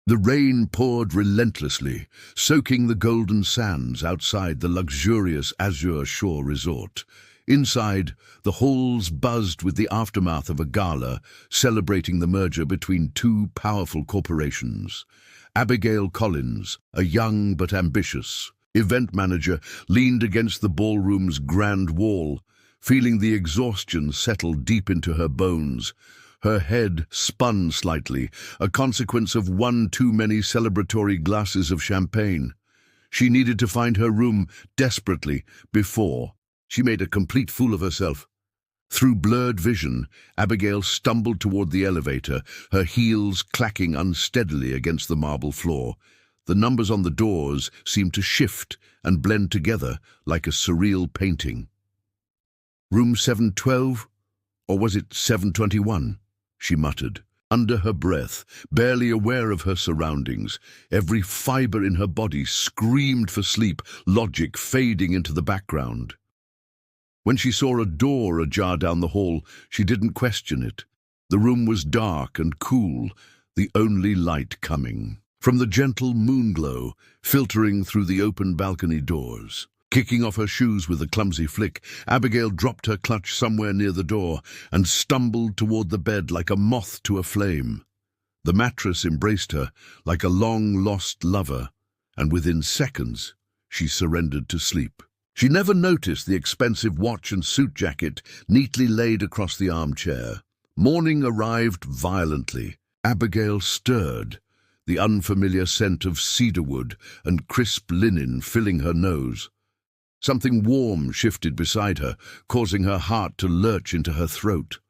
The rain poured relentlessly, soaking the golden sands outside the luxurious Azure Shore resort. Inside, the halls buzzed with the aftermath of a gala celebrating the merger between two powerful corporations. Abigail Collins, a young but ambitious event manager, leaned against the ballroom's grand wall, feeling the exhaustion settle deep into her bones. Her head spun slightly, a consequence of one too many celebratory glasses of champagne. She needed to find her room desperately before she made a complete fool of herself. Through blurred vision, Abigail stumbled toward the elevator, her heels clacking unsteadily against the marble floor. The numbers on the doors seemed to shift and blend together like a surreal painting. Room 712? Or was it 721? She muttered, under her breath, barely aware of her surroundings. Every fiber in her body screamed for sleep, logic fading into the background. When she saw a door ajar down the hall, she didn't question it. The room was dark and cool, the only light coming from the gentle moonglow filtering through the open balcony doors. Kicking off her shoes with a clumsy flick, Abigail dropped her clutch somewhere near the door and stumbled toward the bed like a moth to a flame. The mattress embraced her like a long-lost lover, and within seconds she surrendered to sleep. She never noticed the expensive watch and suit jacket neatly laid across the armchair. Morning arrived violently. Abigail stirred, the unfamiliar scent of cedarwood and crisp linen filling her nose. Something warm shifted beside her, causing her heart to lurch into her throat.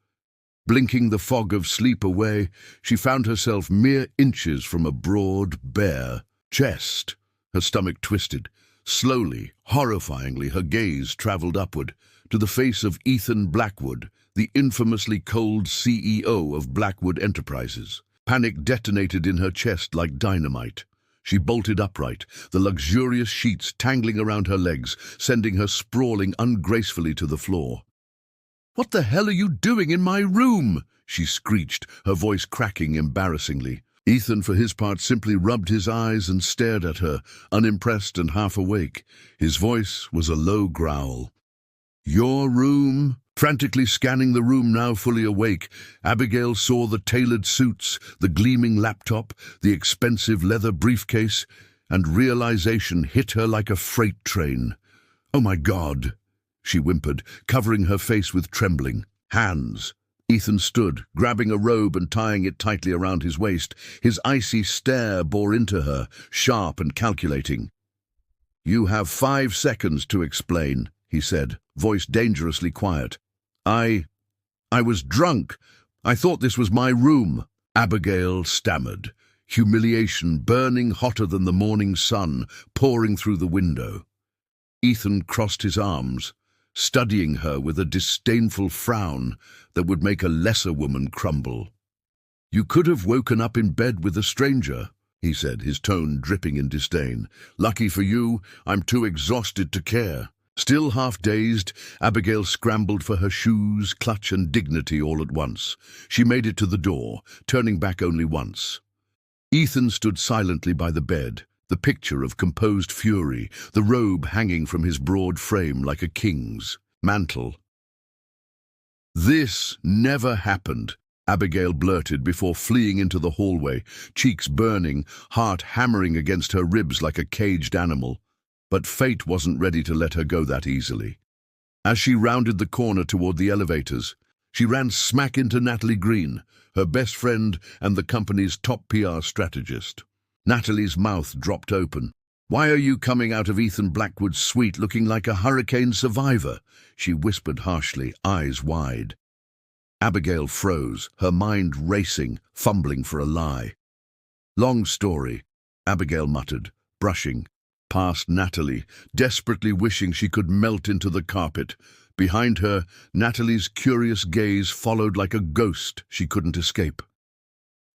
Blinking the fog of sleep away, she found herself mere inches from a broad, bare chest. Her stomach twisted. Slowly, horrifyingly, her gaze traveled upward to the face of Ethan Blackwood, the infamously cold CEO of Blackwood Enterprises. Panic detonated in her chest like dynamite. She bolted upright, the luxurious sheets tangling around her legs, sending her sprawling ungracefully to the floor. "What the hell are you doing in my room?" she screeched, her voice cracking embarrassingly. Ethan, for his part, simply rubbed his eyes and stared at her, unimpressed and half awake. His voice was a low growl. "Your room?" Frantically scanning the room, now fully awake, Abigail saw the tailored suits, the gleaming laptop, the expensive leather briefcase, and realization hit her like a freight train. "Oh my God," she whimpered, covering her face with trembling hands. Ethan stood, grabbing a robe and tying it tightly around his waist. His icy stare bore into her, sharp and calculating. "You have 5 seconds to explain," he said, voice dangerously quiet. I was drunk. I thought this was my room." Abigail stammered, humiliation burning hotter than the morning sun pouring through the window. Ethan crossed his arms, studying her with a disdainful frown that would make a lesser woman crumble. "You could have woken up in bed with a stranger," he said, his tone dripping in disdain. "Lucky for you, I'm too exhausted to care." Still half-dazed, Abigail scrambled for her shoes, clutch and dignity all at once. She made it to the door, turning back only once. Ethan stood silently by the bed, the picture of composed fury, the robe hanging from his broad frame like a king's mantle. "This never happened," Abigail blurted before fleeing into the hallway, cheeks burning, heart hammering against her ribs like a caged animal. But fate wasn't ready to let her go that easily. As she rounded the corner toward the elevators, she ran smack into Natalie Green, her best friend and the company's top PR strategist. Natalie's mouth dropped open. "Why are you coming out of Ethan Blackwood's suite looking like a hurricane survivor?" she whispered harshly, eyes wide. Abigail froze, her mind racing, fumbling for a lie. "Long story," Abigail muttered, brushing past Natalie, desperately wishing she could melt into the carpet. Behind her, Natalie's curious gaze followed like a ghost she couldn't escape.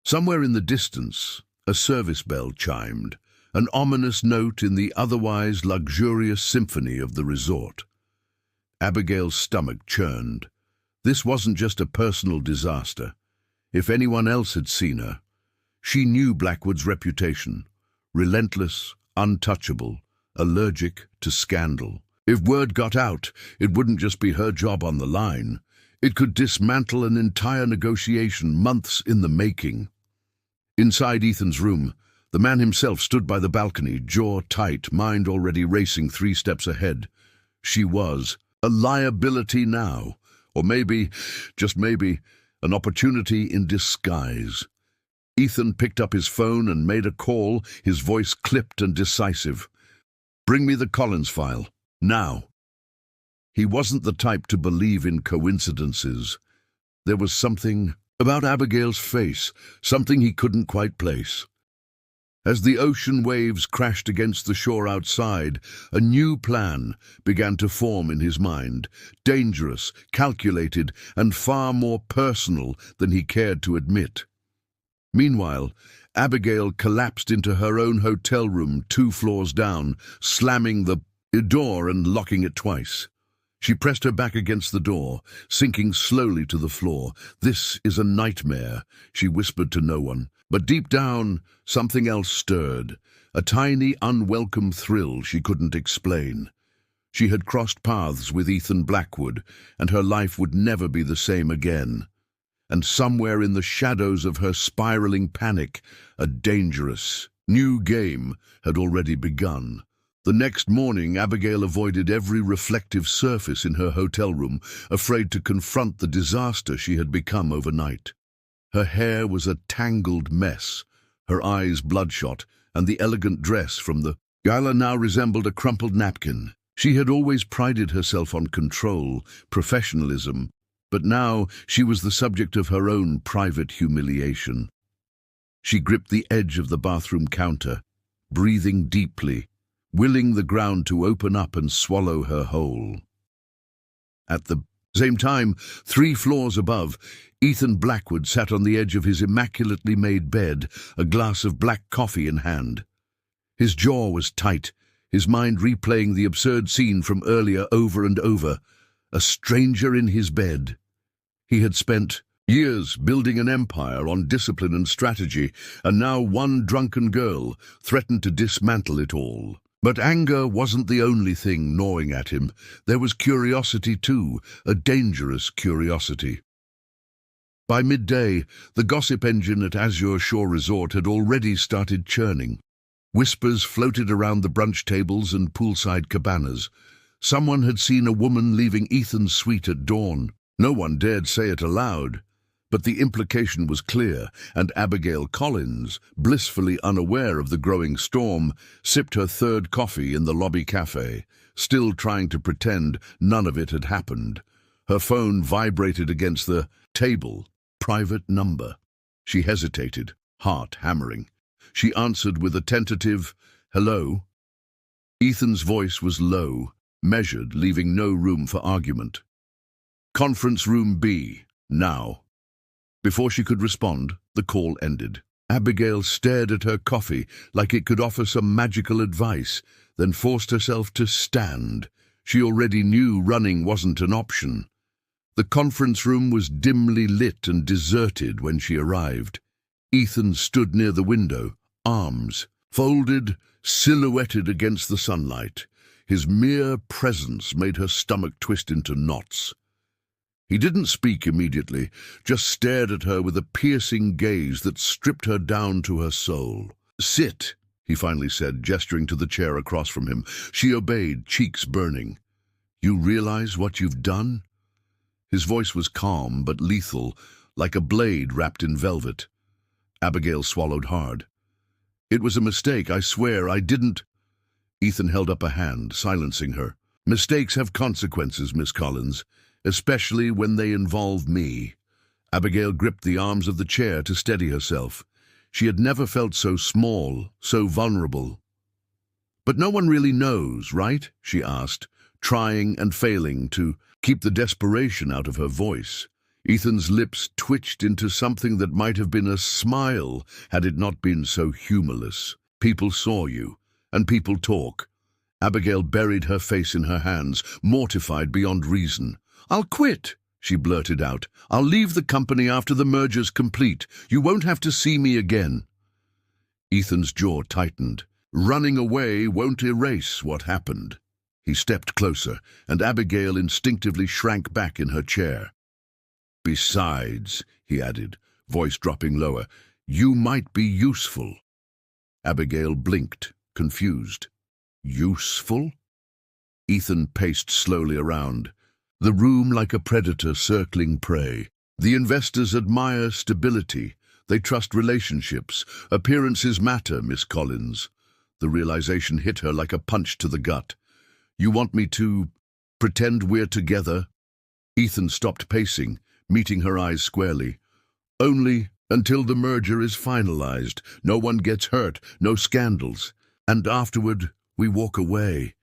Somewhere in the distance, a service bell chimed, an ominous note in the otherwise luxurious symphony of the resort. Abigail's stomach churned. This wasn't just a personal disaster. If anyone else had seen her, She knew Blackwood's reputation: relentless, untouchable, allergic to scandal. If word got out, it wouldn't just be her job on the line. It could dismantle an entire negotiation, months in the making. Inside Ethan's room, the man himself stood by the balcony, jaw tight, mind already racing 3 steps ahead. She was a liability now, or maybe, just maybe, an opportunity in disguise. Ethan picked up his phone and made a call, his voice clipped and decisive. "Bring me the Collins file, now." He wasn't the type to believe in coincidences. There was something about Abigail's face, something he couldn't quite place. As the ocean waves crashed against the shore outside, a new plan began to form in his mind, dangerous, calculated, and far more personal than he cared to admit. Meanwhile, Abigail collapsed into her own hotel room 2 floors down, slamming the door and locking it twice. She pressed her back against the door, sinking slowly to the floor. "This is a nightmare," she whispered to no one. But deep down, something else stirred, a tiny, unwelcome thrill she couldn't explain. She had crossed paths with Ethan Blackwood, and her life would never be the same again. And somewhere in the shadows of her spiraling panic, a dangerous, new game had already begun. The next morning, Abigail avoided every reflective surface in her hotel room, afraid to confront the disaster she had become overnight. Her hair was a tangled mess, her eyes bloodshot, and the elegant dress from the gala now resembled a crumpled napkin. She had always prided herself on control, professionalism, but now she was the subject of her own private humiliation. She gripped the edge of the bathroom counter, breathing deeply, willing the ground to open up and swallow her whole. At the same time, 3 floors above, Ethan Blackwood sat on the edge of his immaculately made bed, a glass of black coffee in hand. His jaw was tight, his mind replaying the absurd scene from earlier over and over. A stranger in his bed. He had spent years building an empire on discipline and strategy, and now one drunken girl threatened to dismantle it all. But anger wasn't the only thing gnawing at him. There was curiosity too, a dangerous curiosity. By midday, the gossip engine at Azure Shore Resort had already started churning. Whispers floated around the brunch tables and poolside cabanas. Someone had seen a woman leaving Ethan's suite at dawn. No one dared say it aloud, but the implication was clear, and Abigail Collins, blissfully unaware of the growing storm, sipped her 3rd coffee in the lobby cafe, still trying to pretend none of it had happened. Her phone vibrated against the table. Private number. She hesitated, heart hammering. She answered with a tentative, "Hello?" Ethan's voice was low, measured, leaving no room for argument. "Conference room B, now." Before she could respond, the call ended. Abigail stared at her coffee like it could offer some magical advice, then forced herself to stand. She already knew running wasn't an option. The conference room was dimly lit and deserted when she arrived. Ethan stood near the window, arms folded, silhouetted against the sunlight. His mere presence made her stomach twist into knots. He didn't speak immediately, just stared at her with a piercing gaze that stripped her down to her soul. "Sit," he finally said, gesturing to the chair across from him. She obeyed, cheeks burning. "You realize what you've done?" His voice was calm but lethal, like a blade wrapped in velvet. Abigail swallowed hard. "It was a mistake, I swear, I didn't—" Ethan held up a hand, silencing her. "Mistakes have consequences, Miss Collins, especially when they involve me." Abigail gripped the arms of the chair to steady herself. She had never felt so small, so vulnerable. "But no one really knows, right?" she asked, trying and failing to keep the desperation out of her voice. Ethan's lips twitched into something that might have been a smile had it not been so humorless. "People saw you, and people talk." Abigail buried her face in her hands, mortified beyond reason. "I'll quit," she blurted out. "I'll leave the company after the merger's complete. You won't have to see me again." Ethan's jaw tightened. Running away won't erase what happened. He stepped closer, and Abigail instinctively shrank back in her chair. Besides, he added, voice dropping lower, you might be useful. Abigail blinked, confused. Useful? Ethan paced slowly around, the room like a predator circling prey. The investors admire stability. They trust relationships. Appearances matter, Miss Collins. The realization hit her like a punch to the gut. You want me to pretend we're together? Ethan stopped pacing, meeting her eyes squarely. Only until the merger is finalized. No one gets hurt, no scandals. And afterward, we walk away.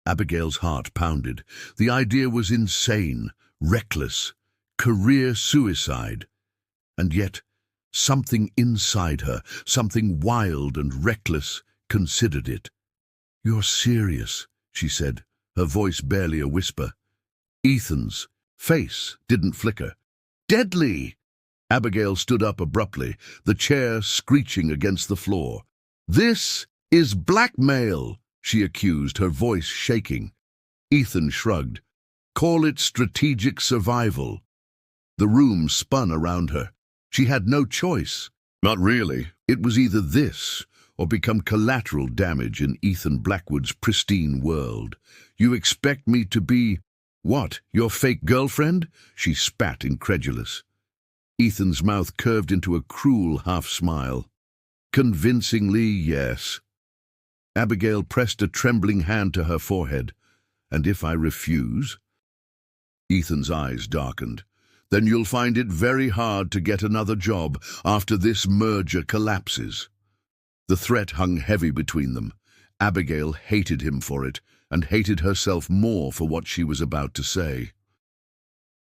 Abigail's heart pounded. The idea was insane, reckless, career suicide. And yet, something inside her, something wild and reckless, considered it. You're serious, she said, her voice barely a whisper. Ethan's face didn't flicker. Deadly! Abigail stood up abruptly, the chair screeching against the floor. This is blackmail, she accused, her voice shaking. Ethan shrugged. Call it strategic survival. The room spun around her. She had no choice. Not really. It was either this or become collateral damage in Ethan Blackwood's pristine world. You expect me to be, what, your fake girlfriend? She spat, incredulous. Ethan's mouth curved into a cruel half-smile. Convincingly, yes. Abigail pressed a trembling hand to her forehead. And if I refuse? Ethan's eyes darkened. Then you'll find it very hard to get another job after this merger collapses. The threat hung heavy between them. Abigail hated him for it, and hated herself more for what she was about to say.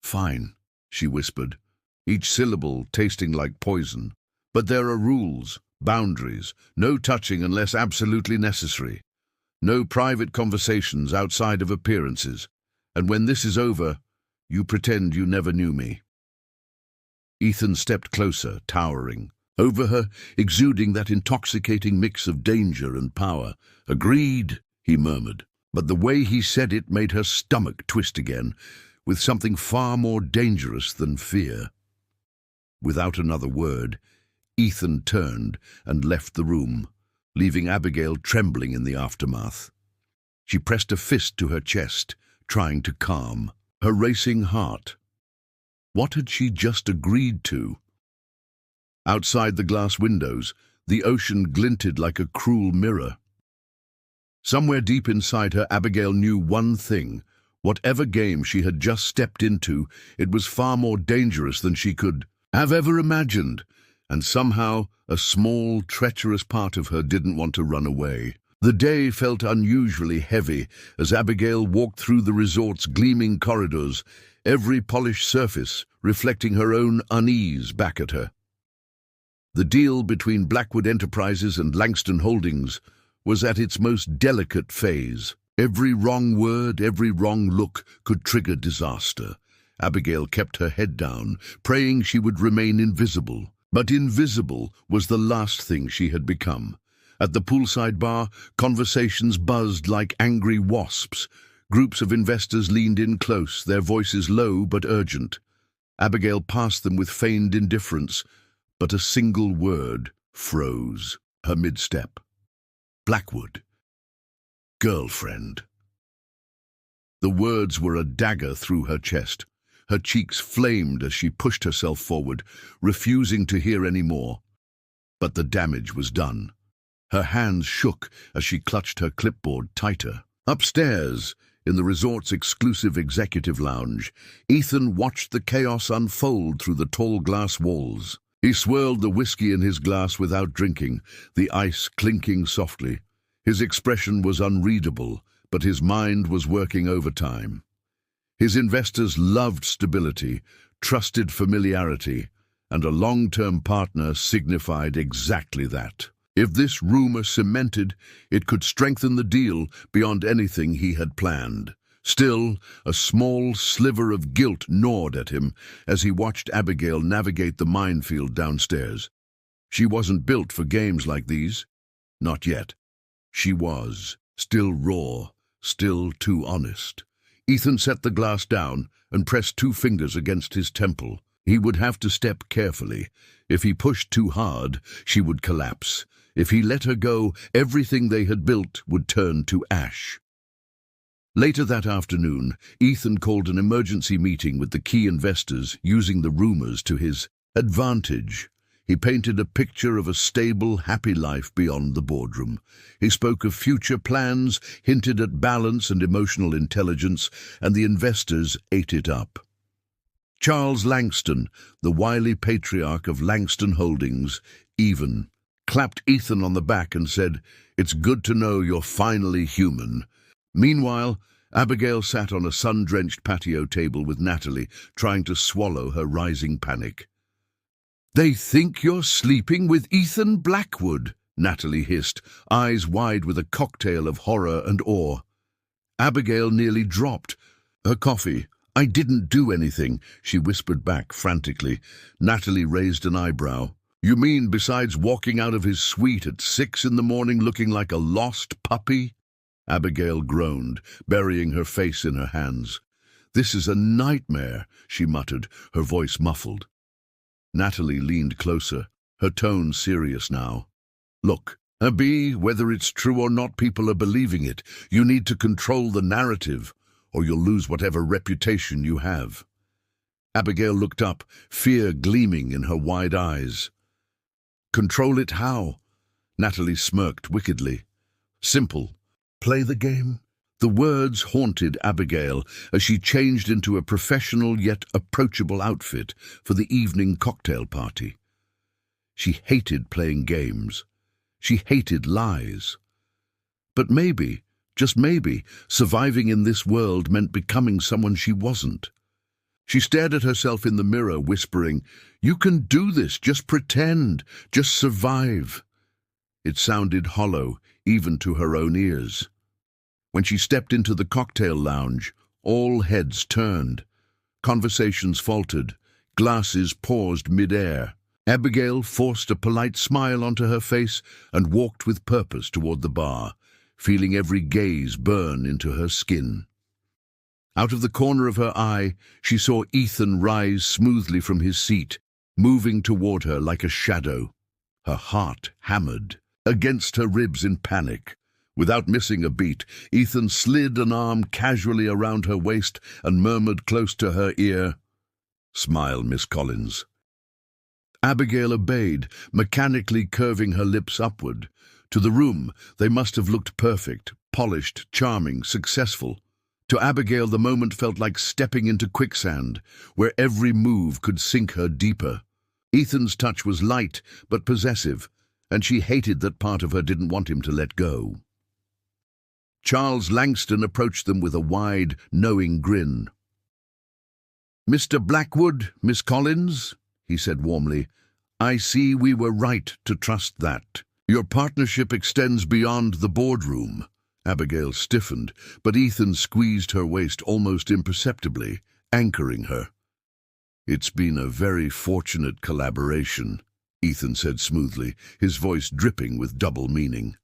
Fine, she whispered, each syllable tasting like poison. But there are rules, boundaries, no touching unless absolutely necessary. No private conversations outside of appearances. And when this is over, you pretend you never knew me. Ethan stepped closer, towering. Over her, exuding that intoxicating mix of danger and power. Agreed, he murmured. But the way he said it made her stomach twist again, with something far more dangerous than fear. Without another word, Ethan turned and left the room, leaving Abigail trembling in the aftermath. She pressed a fist to her chest, trying to calm her racing heart. What had she just agreed to? Outside the glass windows, the ocean glinted like a cruel mirror. Somewhere deep inside her, Abigail knew one thing. Whatever game she had just stepped into, it was far more dangerous than she could have ever imagined. And somehow, a small, treacherous part of her didn't want to run away. The day felt unusually heavy as Abigail walked through the resort's gleaming corridors, every polished surface reflecting her own unease back at her. The deal between Blackwood Enterprises and Langston Holdings was at its most delicate phase. Every wrong word, every wrong look could trigger disaster. Abigail kept her head down, praying she would remain invisible. But invisible was the last thing she had become. At the poolside bar, conversations buzzed like angry wasps. Groups of investors leaned in close, their voices low but urgent. Abigail passed them with feigned indifference, but a single word froze her mid-step. Blackwood. Girlfriend. The words were a dagger through her chest. Her cheeks flamed as she pushed herself forward, refusing to hear any more. But the damage was done. Her hands shook as she clutched her clipboard tighter. Upstairs, in the resort's exclusive executive lounge, Ethan watched the chaos unfold through the tall glass walls. He swirled the whiskey in his glass without drinking, the ice clinking softly. His expression was unreadable, but his mind was working overtime. His investors loved stability, trusted familiarity, and a long-term partner signified exactly that. If this rumor cemented, it could strengthen the deal beyond anything he had planned. Still, a small sliver of guilt gnawed at him as he watched Abigail navigate the minefield downstairs. She wasn't built for games like these. Not yet. She was, still raw, still too honest. Ethan set the glass down and pressed 2 fingers against his temple. He would have to step carefully. If he pushed too hard, she would collapse. If he let her go, everything they had built would turn to ash. Later that afternoon, Ethan called an emergency meeting with the key investors, using the rumors to his advantage. He painted a picture of a stable, happy life beyond the boardroom. He spoke of future plans, hinted at balance and emotional intelligence, and the investors ate it up. Charles Langston, the wily patriarch of Langston Holdings, even, clapped Ethan on the back and said, "It's good to know you're finally human." Meanwhile, Abigail sat on a sun-drenched patio table with Natalie, trying to swallow her rising panic. "They think you're sleeping with Ethan Blackwood," Natalie hissed, eyes wide with a cocktail of horror and awe. Abigail nearly dropped her coffee. "I didn't do anything," she whispered back frantically. Natalie raised an eyebrow. "You mean besides walking out of his suite at 6 in the morning looking like a lost puppy?" Abigail groaned, burying her face in her hands. "This is a nightmare," she muttered, her voice muffled. Natalie leaned closer, her tone serious now. "Look, Abby, whether it's true or not, people are believing it. You need to control the narrative, or you'll lose whatever reputation you have." Abigail looked up, fear gleaming in her wide eyes. "Control it how?" Natalie smirked wickedly. "Simple. Play the game." The words haunted Abigail as she changed into a professional yet approachable outfit for the evening cocktail party. She hated playing games. She hated lies. But maybe, just maybe, surviving in this world meant becoming someone she wasn't. She stared at herself in the mirror, whispering, "You can do this, just pretend, just survive." It sounded hollow, even to her own ears. When she stepped into the cocktail lounge, all heads turned. Conversations faltered, glasses paused mid-air. Abigail forced a polite smile onto her face and walked with purpose toward the bar, feeling every gaze burn into her skin. Out of the corner of her eye, she saw Ethan rise smoothly from his seat, moving toward her like a shadow. Her heart hammered against her ribs in panic. Without missing a beat, Ethan slid an arm casually around her waist and murmured close to her ear, "Smile, Miss Collins." Abigail obeyed, mechanically curving her lips upward. To the room, they must have looked perfect, polished, charming, successful. To Abigail, the moment felt like stepping into quicksand, where every move could sink her deeper. Ethan's touch was light but possessive, and she hated that part of her didn't want him to let go. Charles Langston approached them with a wide, knowing grin. "Mr. Blackwood, Miss Collins," he said warmly, "I see we were right to trust that. Your partnership extends beyond the boardroom." Abigail stiffened, but Ethan squeezed her waist almost imperceptibly, anchoring her. "It's been a very fortunate collaboration," Ethan said smoothly, his voice dripping with double meaning.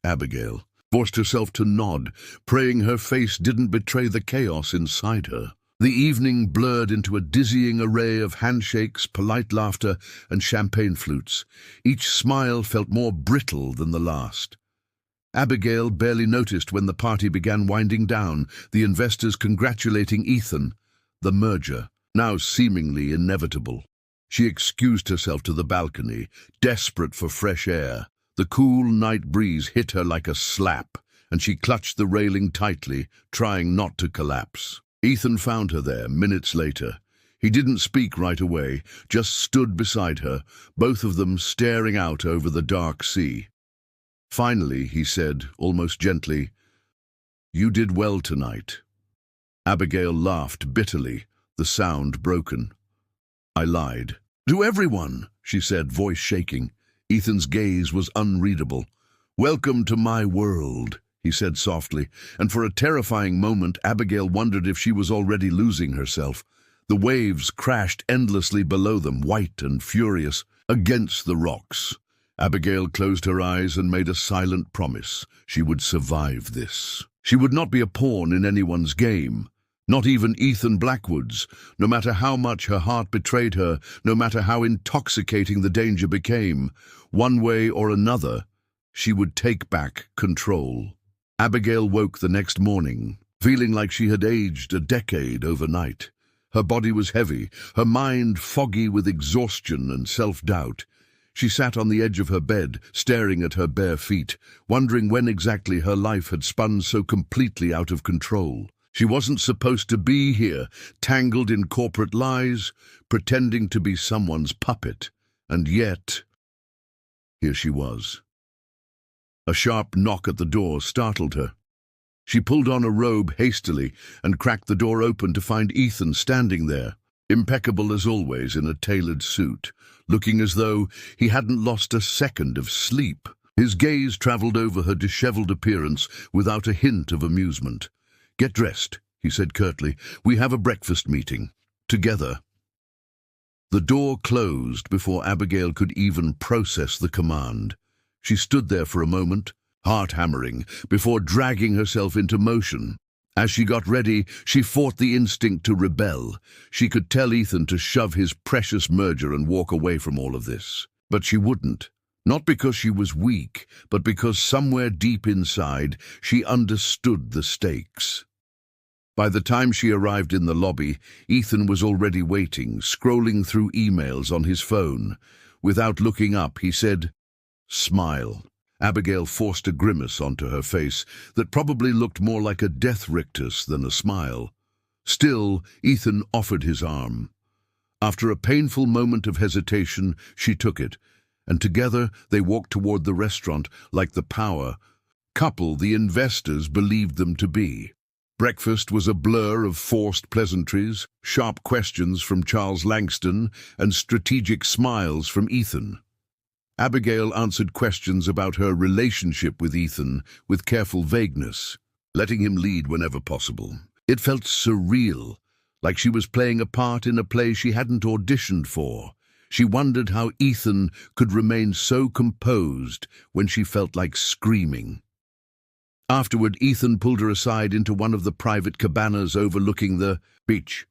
Abigail forced herself to nod, praying her face didn't betray the chaos inside her. The evening blurred into a dizzying array of handshakes, polite laughter, and champagne flutes. Each smile felt more brittle than the last. Abigail barely noticed when the party began winding down, the investors congratulating Ethan, the merger, now seemingly inevitable. She excused herself to the balcony, desperate for fresh air. The cool night breeze hit her like a slap, and she clutched the railing tightly, trying not to collapse. Ethan found her there minutes later. He didn't speak right away, just stood beside her, both of them staring out over the dark sea. Finally, he said, almost gently, "You did well tonight." Abigail laughed bitterly, the sound broken. "I lied." "To everyone," she said, voice shaking. Ethan's gaze was unreadable. "Welcome to my world," he said softly, and for a terrifying moment Abigail wondered if she was already losing herself. The waves crashed endlessly below them, white and furious, against the rocks. Abigail closed her eyes and made a silent promise. She would survive this. She would not be a pawn in anyone's game, not even Ethan Blackwood's, no matter how much her heart betrayed her, no matter how intoxicating the danger became. One way or another, she would take back control. Abigail woke the next morning, feeling like she had aged a decade overnight. Her body was heavy, her mind foggy with exhaustion and self-doubt. She sat on the edge of her bed, staring at her bare feet, wondering when exactly her life had spun so completely out of control. She wasn't supposed to be here, tangled in corporate lies, pretending to be someone's puppet. And yet, here she was. A sharp knock at the door startled her. She pulled on a robe hastily and cracked the door open to find Ethan standing there, impeccable as always in a tailored suit, looking as though he hadn't lost a second of sleep. His gaze traveled over her disheveled appearance without a hint of amusement. "Get dressed," he said curtly. "We have a breakfast meeting. Together." The door closed before Abigail could even process the command. She stood there for a moment, heart hammering, before dragging herself into motion. As she got ready, she fought the instinct to rebel. She could tell Ethan to shove his precious merger and walk away from all of this. But she wouldn't. Not because she was weak, but because somewhere deep inside, she understood the stakes. By the time she arrived in the lobby, Ethan was already waiting, scrolling through emails on his phone. Without looking up, he said, "Smile." Abigail forced a grimace onto her face that probably looked more like a death rictus than a smile. Still, Ethan offered his arm. After a painful moment of hesitation, she took it, and together they walked toward the restaurant like the power couple the investors believed them to be. Breakfast was a blur of forced pleasantries, sharp questions from Charles Langston, and strategic smiles from Ethan. Abigail answered questions about her relationship with Ethan with careful vagueness, letting him lead whenever possible. It felt surreal, like she was playing a part in a play she hadn't auditioned for. She wondered how Ethan could remain so composed when she felt like screaming. Afterward, Ethan pulled her aside into one of the private cabanas overlooking the beach.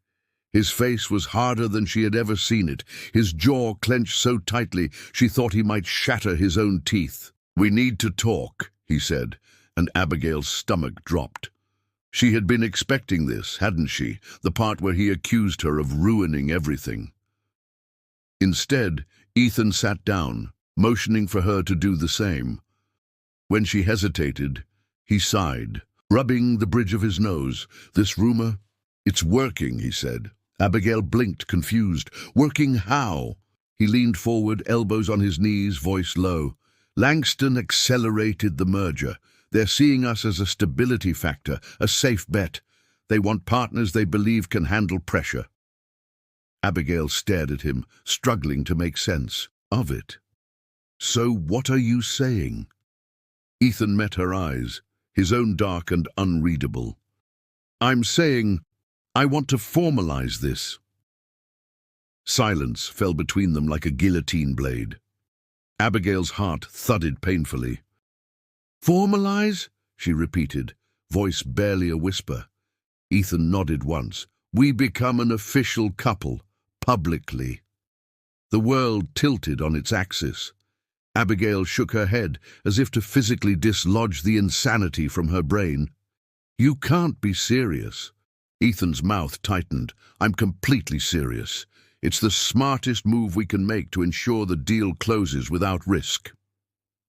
His face was harder than she had ever seen it, his jaw clenched so tightly she thought he might shatter his own teeth. "We need to talk," he said, and Abigail's stomach dropped. She had been expecting this, hadn't she, the part where he accused her of ruining everything. Instead, Ethan sat down, motioning for her to do the same. When she hesitated, he sighed, rubbing the bridge of his nose. "This rumor? It's working," he said. Abigail blinked, confused. "Working how?" He leaned forward, elbows on his knees, voice low. "Langston accelerated the merger. They're seeing us as a stability factor, a safe bet. They want partners they believe can handle pressure." Abigail stared at him, struggling to make sense of it. "So what are you saying?" Ethan met her eyes, his own dark and unreadable. "I'm saying I want to formalize this." Silence fell between them like a guillotine blade. Abigail's heart thudded painfully. "Formalize?" she repeated, voice barely a whisper. Ethan nodded once. "We become an official couple, publicly." The world tilted on its axis. Abigail shook her head, as if to physically dislodge the insanity from her brain. "You can't be serious." Ethan's mouth tightened. "I'm completely serious. It's the smartest move we can make to ensure the deal closes without risk."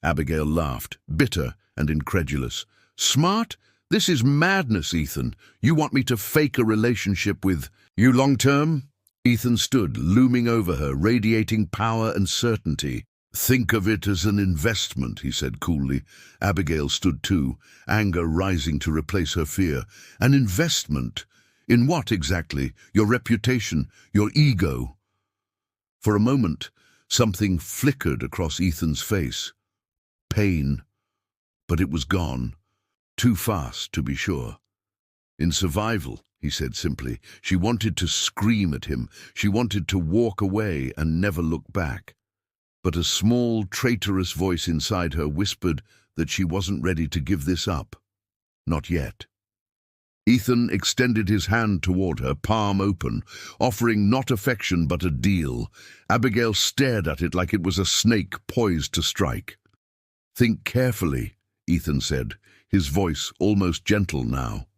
Abigail laughed, bitter and incredulous. "Smart? This is madness, Ethan. You want me to fake a relationship with you long-term?" Ethan stood, looming over her, radiating power and certainty. "Think of it as an investment," he said coolly. Abigail stood too, anger rising to replace her fear. "An investment? In what exactly? Your reputation? Your ego?" For a moment, something flickered across Ethan's face. Pain. But it was gone. Too fast, to be sure. "In survival," he said simply. She wanted to scream at him. She wanted to walk away and never look back. but a small, traitorous voice inside her whispered that she wasn't ready to give this up. Not yet. Ethan extended his hand toward her, palm open, offering not affection but a deal. Abigail stared at it like it was a snake poised to strike. "Think carefully," Ethan said, his voice almost gentle now.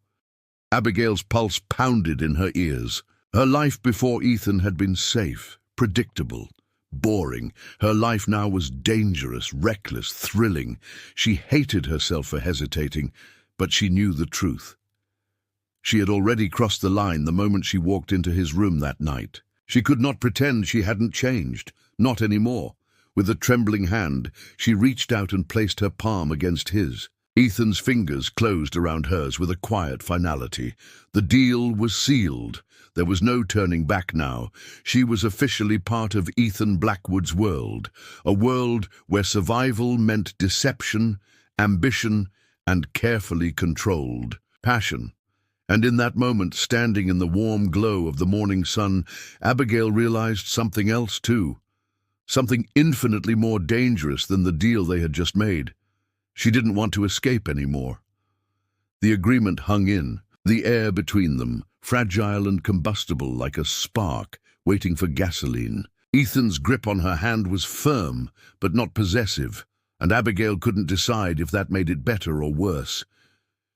Abigail's pulse pounded in her ears. Her life before Ethan had been safe, predictable, boring. Her life now was dangerous, reckless, thrilling. She hated herself for hesitating, but she knew the truth. She had already crossed the line the moment she walked into his room that night. She could not pretend she hadn't changed, not anymore. With a trembling hand, she reached out and placed her palm against his. Ethan's fingers closed around hers with a quiet finality. The deal was sealed. There was no turning back now. She was officially part of Ethan Blackwood's world, a world where survival meant deception, ambition, and carefully controlled passion. And in that moment, standing in the warm glow of the morning sun, Abigail realized something else too. Something infinitely more dangerous than the deal they had just made. She didn't want to escape anymore. The agreement hung in, the air between them, fragile and combustible like a spark waiting for gasoline. Ethan's grip on her hand was firm, but not possessive, and Abigail couldn't decide if that made it better or worse.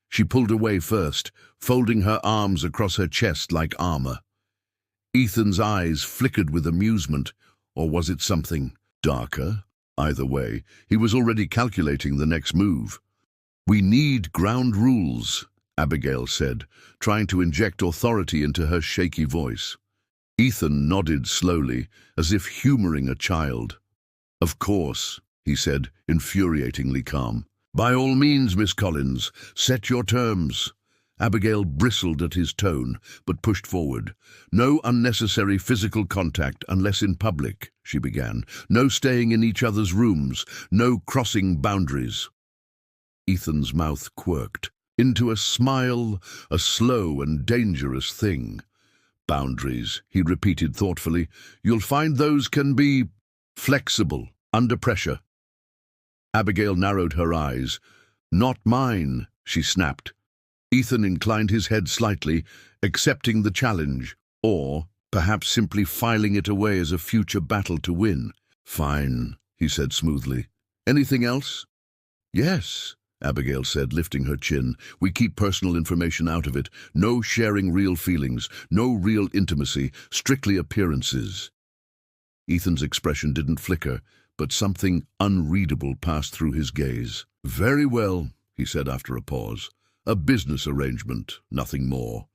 She pulled away first, folding her arms across her chest like armor. Ethan's eyes flickered with amusement, or was it something darker? Either way, he was already calculating the next move. "We need ground rules," Abigail said, trying to inject authority into her shaky voice. Ethan nodded slowly, as if humoring a child. "Of course," he said, infuriatingly calm. "By all means, Miss Collins, set your terms." Abigail bristled at his tone, but pushed forward. "No unnecessary physical contact unless in public," she began. "No staying in each other's rooms. No crossing boundaries." Ethan's mouth quirked into a smile, a slow and dangerous thing. "Boundaries," he repeated thoughtfully. "You'll find those can be flexible, under pressure." Abigail narrowed her eyes. "Not mine," she snapped. Ethan inclined his head slightly, accepting the challenge, or perhaps simply filing it away as a future battle to win. "Fine," he said smoothly. "Anything else?" "Yes," Abigail said, lifting her chin. "We keep personal information out of it. No sharing real feelings, no real intimacy, strictly appearances." Ethan's expression didn't flicker, but something unreadable passed through his gaze. "Very well," he said after a pause. "A business arrangement, nothing more."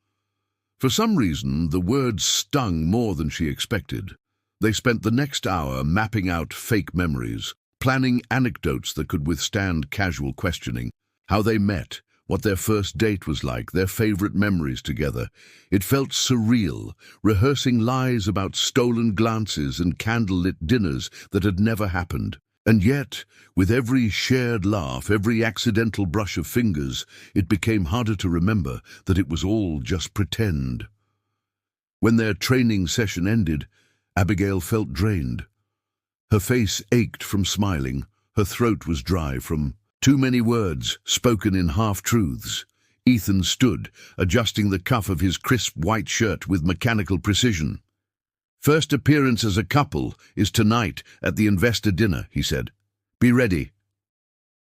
For some reason, the words stung more than she expected. They spent the next hour mapping out fake memories, planning anecdotes that could withstand casual questioning, how they met, what their first date was like, their favorite memories together. It felt surreal, rehearsing lies about stolen glances and candlelit dinners that had never happened. And yet, with every shared laugh, every accidental brush of fingers, it became harder to remember that it was all just pretend. When their training session ended, Abigail felt drained. Her face ached from smiling, her throat was dry from too many words spoken in half-truths. Ethan stood, adjusting the cuff of his crisp white shirt with mechanical precision. "First appearance as a couple is tonight at the investor dinner," he said. "Be ready."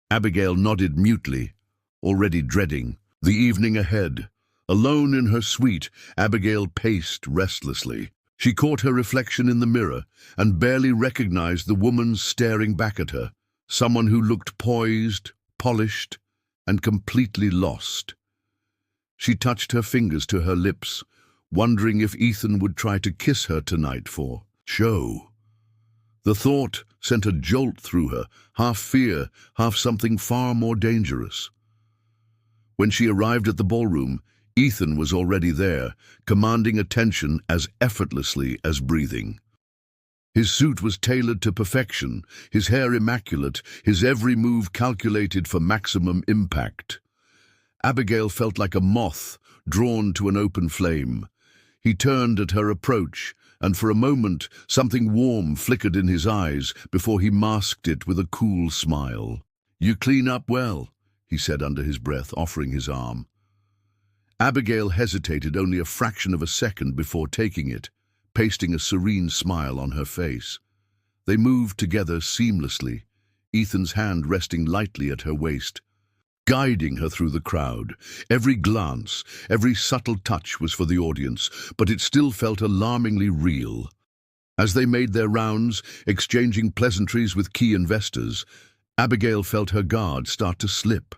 Abigail nodded mutely, already dreading the evening ahead. Alone in her suite, Abigail paced restlessly. She caught her reflection in the mirror and barely recognized the woman staring back at her, someone who looked poised, polished, and completely lost. She touched her fingers to her lips, wondering if Ethan would try to kiss her tonight for show. The thought sent a jolt through her, half fear, half something far more dangerous. When she arrived at the ballroom, Ethan was already there, commanding attention as effortlessly as breathing. His suit was tailored to perfection, his hair immaculate, his every move calculated for maximum impact. Abigail felt like a moth drawn to an open flame. He turned at her approach, and for a moment something warm flickered in his eyes before he masked it with a cool smile. "You clean up well," he said under his breath, offering his arm. Abigail hesitated only a fraction of a second before taking it, pasting a serene smile on her face. They moved together seamlessly, Ethan's hand resting lightly at her waist, guiding her through the crowd. Every glance, every subtle touch was for the audience, but it still felt alarmingly real. As they made their rounds, exchanging pleasantries with key investors, Abigail felt her guard start to slip.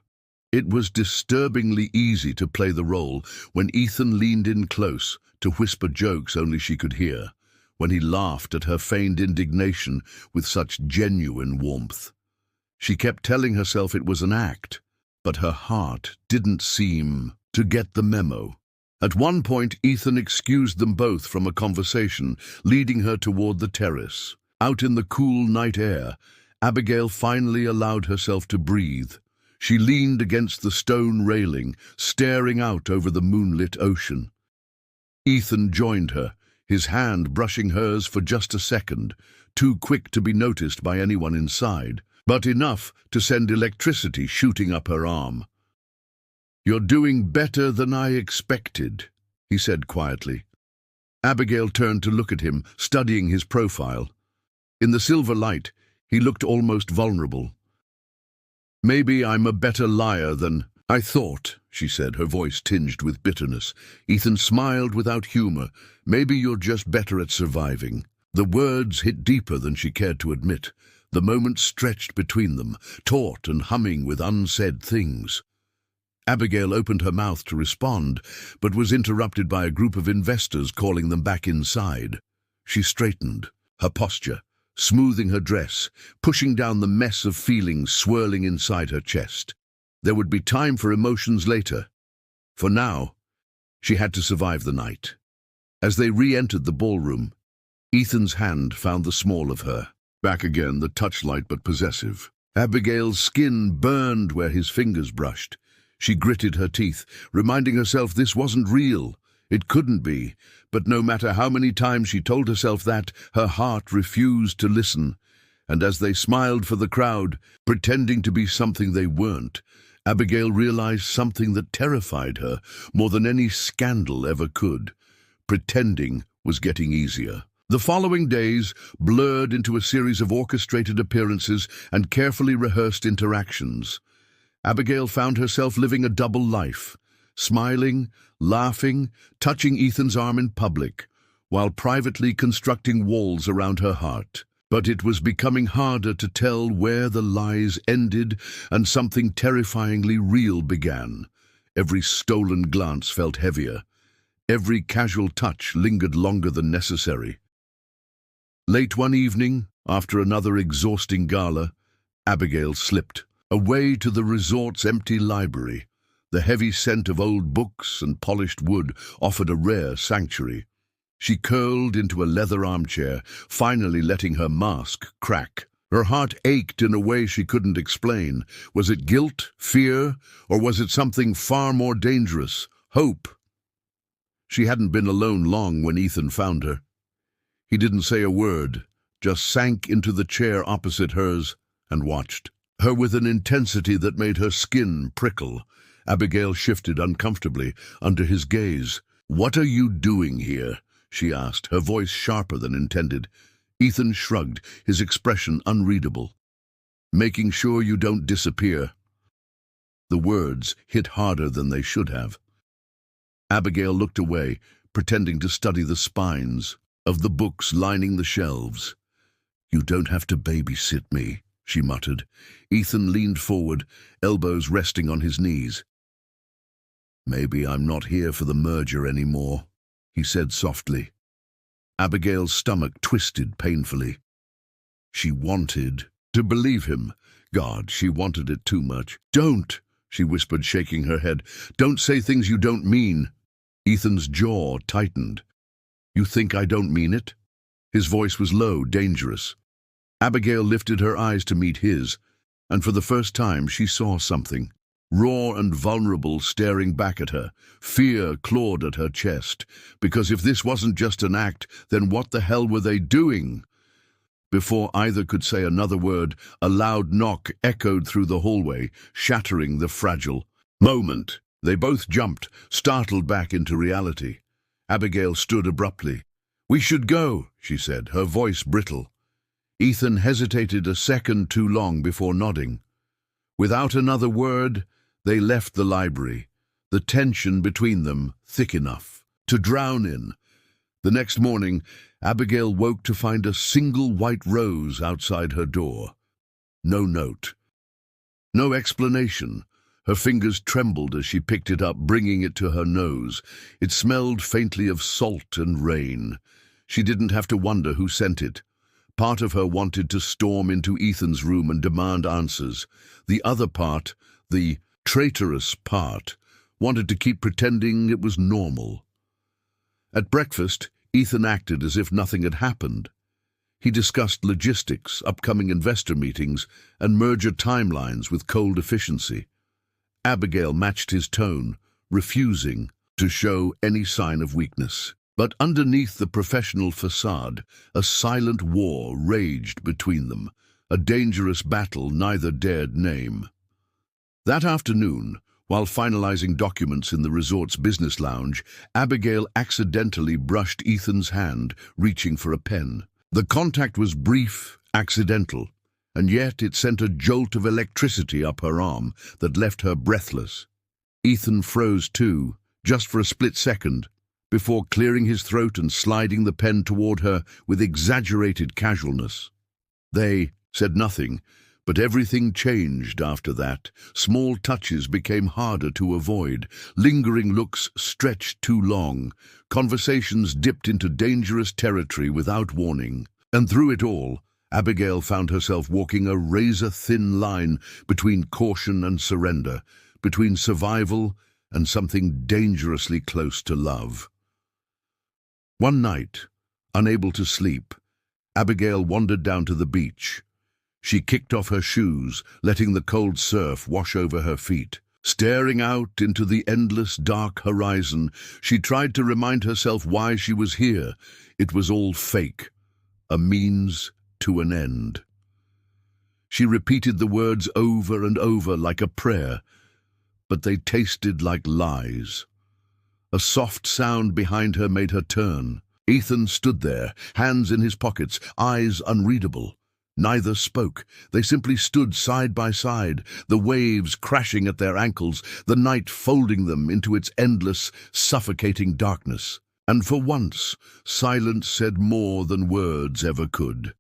It was disturbingly easy to play the role when Ethan leaned in close to whisper jokes only she could hear, when he laughed at her feigned indignation with such genuine warmth. She kept telling herself it was an act, but her heart didn't seem to get the memo. At one point, Ethan excused them both from a conversation, leading her toward the terrace. Out in the cool night air, Abigail finally allowed herself to breathe. She leaned against the stone railing, staring out over the moonlit ocean. Ethan joined her, his hand brushing hers for just a second, too quick to be noticed by anyone inside, but enough to send electricity shooting up her arm. "You're doing better than I expected," he said quietly. Abigail turned to look at him, studying his profile. In the silver light, he looked almost vulnerable. "Maybe I'm a better liar than I thought," she said, her voice tinged with bitterness. Ethan smiled without humor. "Maybe you're just better at surviving." The words hit deeper than she cared to admit. The moment stretched between them, taut and humming with unsaid things. Abigail opened her mouth to respond, but was interrupted by a group of investors calling them back inside. She straightened, her posture, smoothing her dress, pushing down the mess of feelings swirling inside her chest. There would be time for emotions later. For now, she had to survive the night. As they re-entered the ballroom, Ethan's hand found the small of her. Back again, the touch light but possessive. Abigail's skin burned where his fingers brushed. She gritted her teeth, reminding herself this wasn't real. It couldn't be, but no matter how many times she told herself that, her heart refused to listen. And as they smiled for the crowd, pretending to be something they weren't, Abigail realized something that terrified her more than any scandal ever could. Pretending was getting easier. The following days blurred into a series of orchestrated appearances and carefully rehearsed interactions. Abigail found herself living a double life, smiling, laughing, touching Ethan's arm in public, while privately constructing walls around her heart. But it was becoming harder to tell where the lies ended and something terrifyingly real began. Every stolen glance felt heavier. Every casual touch lingered longer than necessary. Late one evening, after another exhausting gala, Abigail slipped away to the resort's empty library. The heavy scent of old books and polished wood offered a rare sanctuary. She curled into a leather armchair, finally letting her mask crack. Her heart ached in a way she couldn't explain. Was it guilt, fear, or was it something far more dangerous? Hope. She hadn't been alone long when Ethan found her. He didn't say a word, just sank into the chair opposite hers and watched her with an intensity that made her skin prickle. Abigail shifted uncomfortably under his gaze. "What are you doing here?" she asked, her voice sharper than intended. Ethan shrugged, his expression unreadable. "Making sure you don't disappear." The words hit harder than they should have. Abigail looked away, pretending to study the spines of the books lining the shelves. "You don't have to babysit me," she muttered. Ethan leaned forward, elbows resting on his knees. "Maybe I'm not here for the merger anymore," he said softly. Abigail's stomach twisted painfully. She wanted to believe him. God, she wanted it too much. "Don't," she whispered, shaking her head. "Don't say things you don't mean." Ethan's jaw tightened. "You think I don't mean it?" His voice was low, dangerous. Abigail lifted her eyes to meet his, and for the first time she saw something. raw and vulnerable, staring back at her. Fear clawed at her chest, because if this wasn't just an act, then what the hell were they doing? Before either could say another word, a loud knock echoed through the hallway, shattering the fragile moment. They both jumped, startled back into reality. Abigail stood abruptly. "We should go," she said, her voice brittle. Ethan hesitated a second too long before nodding. Without another word, they left the library, the tension between them thick enough to drown in. The next morning, Abigail woke to find a single white rose outside her door. No note. No explanation. Her fingers trembled as she picked it up, bringing it to her nose. It smelled faintly of salt and rain. She didn't have to wonder who sent it. Part of her wanted to storm into Ethan's room and demand answers. The other part, the traitorous part, wanted to keep pretending it was normal. At breakfast, Ethan acted as if nothing had happened. He discussed logistics, upcoming investor meetings, and merger timelines with cold efficiency. Abigail matched his tone, refusing to show any sign of weakness. But underneath the professional facade, a silent war raged between them, a dangerous battle neither dared name. That afternoon, while finalizing documents in the resort's business lounge, Abigail accidentally brushed Ethan's hand, reaching for a pen. The contact was brief, accidental, and yet it sent a jolt of electricity up her arm that left her breathless. Ethan froze too, just for a split second, before clearing his throat and sliding the pen toward her with exaggerated casualness. They said nothing, but everything changed after that. Small touches became harder to avoid. Lingering looks stretched too long. Conversations dipped into dangerous territory without warning. And through it all, Abigail found herself walking a razor-thin line between caution and surrender, between survival and something dangerously close to love. One night, unable to sleep, Abigail wandered down to the beach. She kicked off her shoes, letting the cold surf wash over her feet. Staring out into the endless dark horizon, she tried to remind herself why she was here. It was all fake, a means to an end. She repeated the words over and over like a prayer, but they tasted like lies. A soft sound behind her made her turn. Ethan stood there, hands in his pockets, eyes unreadable. Neither spoke. They simply stood side by side, the waves crashing at their ankles, the night folding them into its endless, suffocating darkness. And for once, silence said more than words ever could.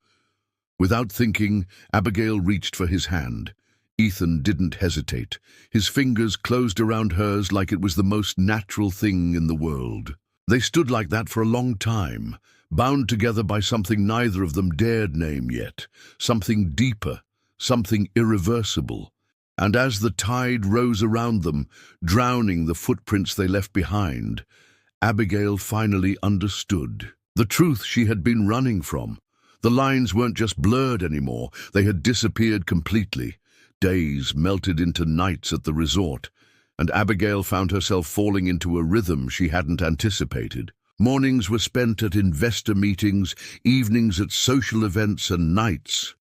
Without thinking, Abigail reached for his hand. Ethan didn't hesitate. His fingers closed around hers like it was the most natural thing in the world. They stood like that for a long time, bound together by something neither of them dared name yet, something deeper, something irreversible. And as the tide rose around them, drowning the footprints they left behind, Abigail finally understood the truth she had been running from. The lines weren't just blurred anymore, they had disappeared completely. Days melted into nights at the resort, and Abigail found herself falling into a rhythm she hadn't anticipated. Mornings were spent at investor meetings, evenings at social events, and nights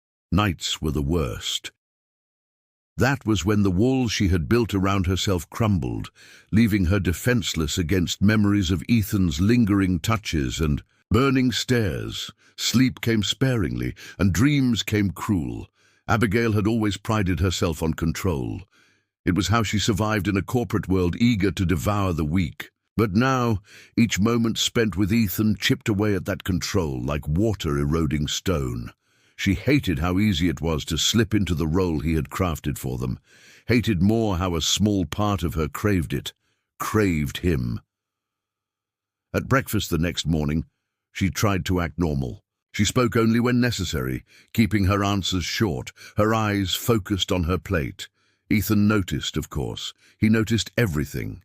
were the worst. That was when the walls she had built around herself crumbled, leaving her defenseless against memories of Ethan's lingering touches and burning stares. Sleep came sparingly, and dreams came cruel. Abigail had always prided herself on control. It was how she survived in a corporate world eager to devour the weak. But now, each moment spent with Ethan chipped away at that control like water eroding stone. She hated how easy it was to slip into the role he had crafted for them, hated more how a small part of her craved it, craved him. At breakfast the next morning, she tried to act normal. She spoke only when necessary, keeping her answers short, her eyes focused on her plate. Ethan noticed, of course. He noticed everything.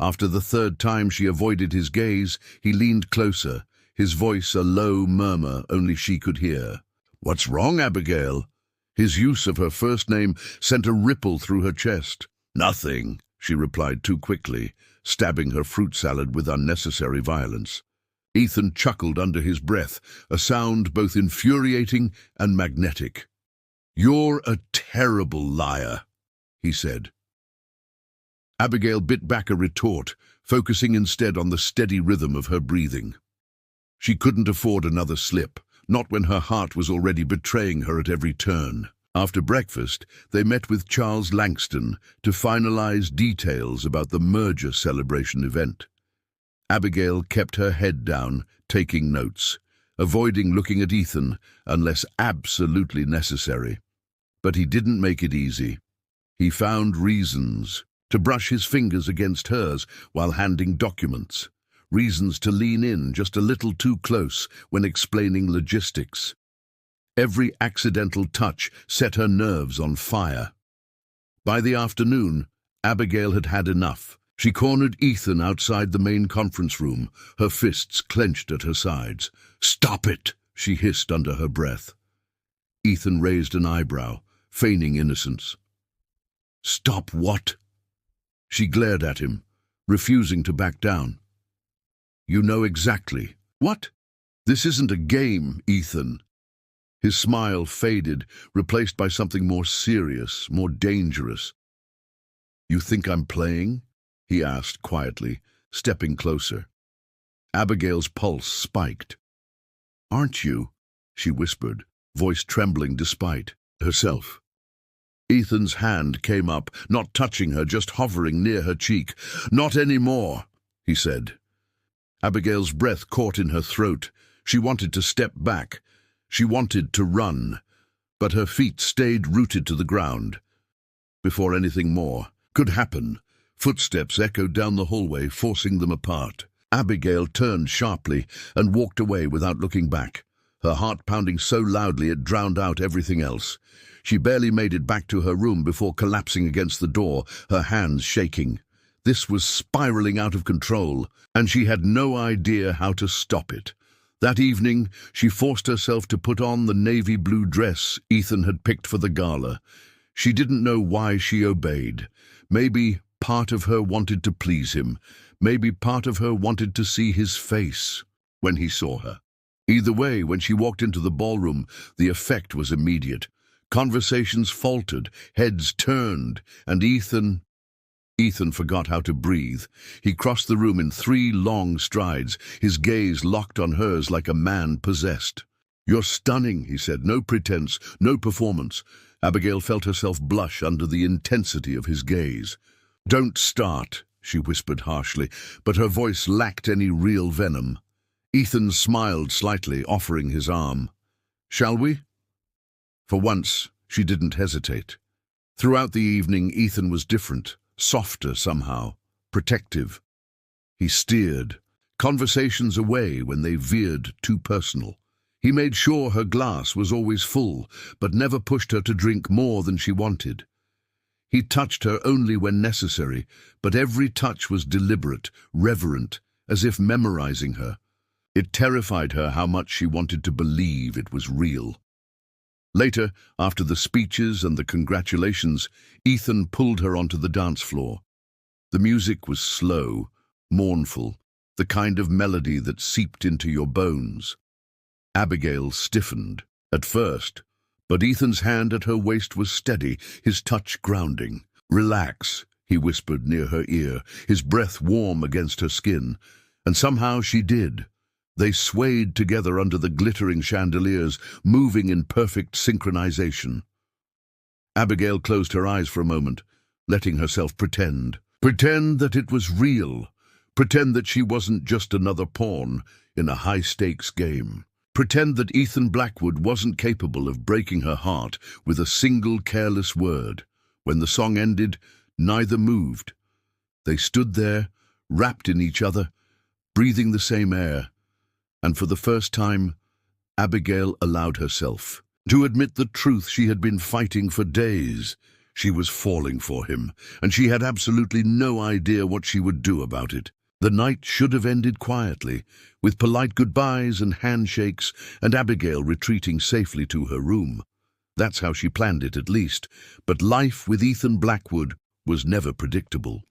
After the third time she avoided his gaze, he leaned closer, his voice a low murmur only she could hear. "What's wrong, Abigail?" His use of her first name sent a ripple through her chest. Nothing, she replied too quickly, stabbing her fruit salad with unnecessary violence. Ethan chuckled under his breath, a sound both infuriating and magnetic. "You're a terrible liar," he said. Abigail bit back a retort, focusing instead on the steady rhythm of her breathing. She couldn't afford another slip, not when her heart was already betraying her at every turn. After breakfast, they met with Charles Langston to finalize details about the merger celebration event. Abigail kept her head down, taking notes, avoiding looking at Ethan unless absolutely necessary. But he didn't make it easy. He found reasons to brush his fingers against hers while handing documents, reasons to lean in just a little too close when explaining logistics. Every accidental touch set her nerves on fire. By the afternoon, Abigail had had enough. She cornered Ethan outside the main conference room, her fists clenched at her sides. "Stop it!" she hissed under her breath. Ethan raised an eyebrow, feigning innocence. "Stop what?" She glared at him, refusing to back down. "You know exactly." "What?" "This isn't a game, Ethan." His smile faded, replaced by something more serious, more dangerous. "You think I'm playing?" he asked quietly, stepping closer. Abigail's pulse spiked. "Aren't you?" she whispered, voice trembling despite herself. Ethan's hand came up, not touching her, just hovering near her cheek. "Not anymore," he said. Abigail's breath caught in her throat. She wanted to step back. She wanted to run, but her feet stayed rooted to the ground. Before anything more could happen, footsteps echoed down the hallway, forcing them apart. Abigail turned sharply and walked away without looking back, her heart pounding so loudly it drowned out everything else. She barely made it back to her room before collapsing against the door, her hands shaking. This was spiraling out of control, and she had no idea how to stop it. That evening, she forced herself to put on the navy blue dress Ethan had picked for the gala. She didn't know why she obeyed. Maybe part of her wanted to please him. Maybe part of her wanted to see his face when he saw her. Either way, when she walked into the ballroom, the effect was immediate. Conversations faltered, heads turned, and Ethan forgot how to breathe. He crossed the room in 3 long strides, his gaze locked on hers like a man possessed. "You're stunning," he said. "No pretense, no performance." Abigail felt herself blush under the intensity of his gaze. "Don't start," she whispered harshly, but her voice lacked any real venom. Ethan smiled slightly, offering his arm. "Shall we?" For once, she didn't hesitate. Throughout the evening, Ethan was different, softer somehow, protective. He steered conversations away when they veered too personal. He made sure her glass was always full, but never pushed her to drink more than she wanted. He touched her only when necessary, but every touch was deliberate, reverent, as if memorizing her. It terrified her how much she wanted to believe it was real. Later, after the speeches and the congratulations, Ethan pulled her onto the dance floor. The music was slow, mournful, the kind of melody that seeped into your bones. Abigail stiffened, at first, but Ethan's hand at her waist was steady, his touch grounding. "Relax," he whispered near her ear, his breath warm against her skin. And somehow she did. They swayed together under the glittering chandeliers, moving in perfect synchronization. Abigail closed her eyes for a moment, letting herself pretend that it was real, pretend that she wasn't just another pawn in a high-stakes game, pretend that Ethan Blackwood wasn't capable of breaking her heart with a single careless word. When the song ended, neither moved. They stood there, wrapped in each other, breathing the same air. And for the first time, Abigail allowed herself to admit the truth she had been fighting for days. She was falling for him, and she had absolutely no idea what she would do about it. The night should have ended quietly, with polite goodbyes and handshakes, and Abigail retreating safely to her room. That's how she planned it, at least. But life with Ethan Blackwood was never predictable.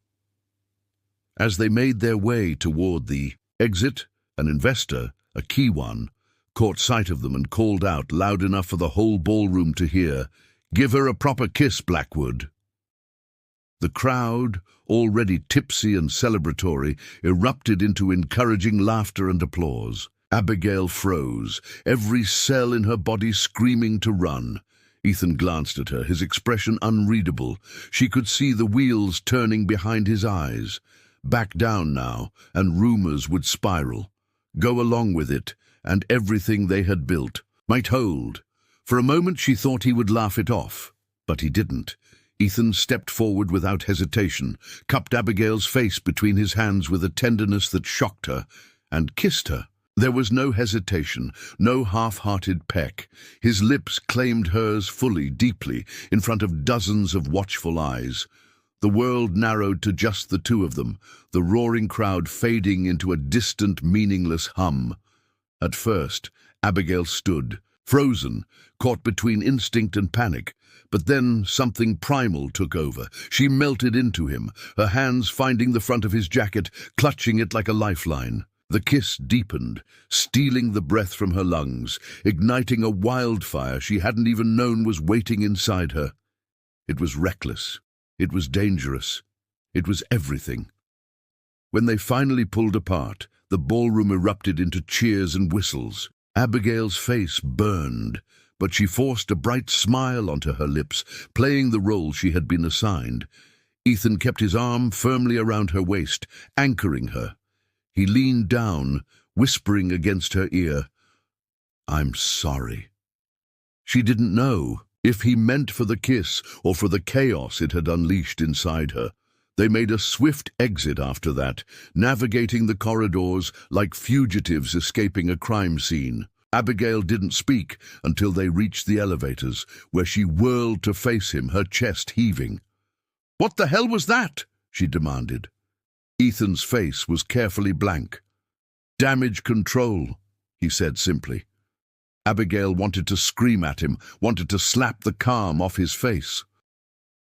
As they made their way toward the exit, an investor, a key one, caught sight of them and called out loud enough for the whole ballroom to hear, "Give her a proper kiss, Blackwood." The crowd, already tipsy and celebratory, erupted into encouraging laughter and applause. Abigail froze, every cell in her body screaming to run. Ethan glanced at her, his expression unreadable. She could see the wheels turning behind his eyes. Back down now, and rumors would spiral. Go along with it, and everything they had built might hold. For a moment she thought he would laugh it off, but he didn't. Ethan stepped forward without hesitation, cupped Abigail's face between his hands with a tenderness that shocked her, and kissed her. There was no hesitation, no half-hearted peck. His lips claimed hers fully, deeply, in front of dozens of watchful eyes. The world narrowed to just the two of them, the roaring crowd fading into a distant, meaningless hum. At first, Abigail stood, frozen, caught between instinct and panic. But then something primal took over. She melted into him, her hands finding the front of his jacket, clutching it like a lifeline. The kiss deepened, stealing the breath from her lungs, igniting a wildfire she hadn't even known was waiting inside her. It was reckless. It was dangerous. It was everything. When they finally pulled apart, the ballroom erupted into cheers and whistles. Abigail's face burned, but she forced a bright smile onto her lips, playing the role she had been assigned. Ethan kept his arm firmly around her waist, anchoring her. He leaned down, whispering against her ear, "I'm sorry." She didn't know if he meant for the kiss or for the chaos it had unleashed inside her. They made a swift exit after that, navigating the corridors like fugitives escaping a crime scene. Abigail didn't speak until they reached the elevators, where she whirled to face him, her chest heaving. "What the hell was that?" she demanded. Ethan's face was carefully blank. "Damage control," he said simply. Abigail wanted to scream at him, wanted to slap the calm off his face.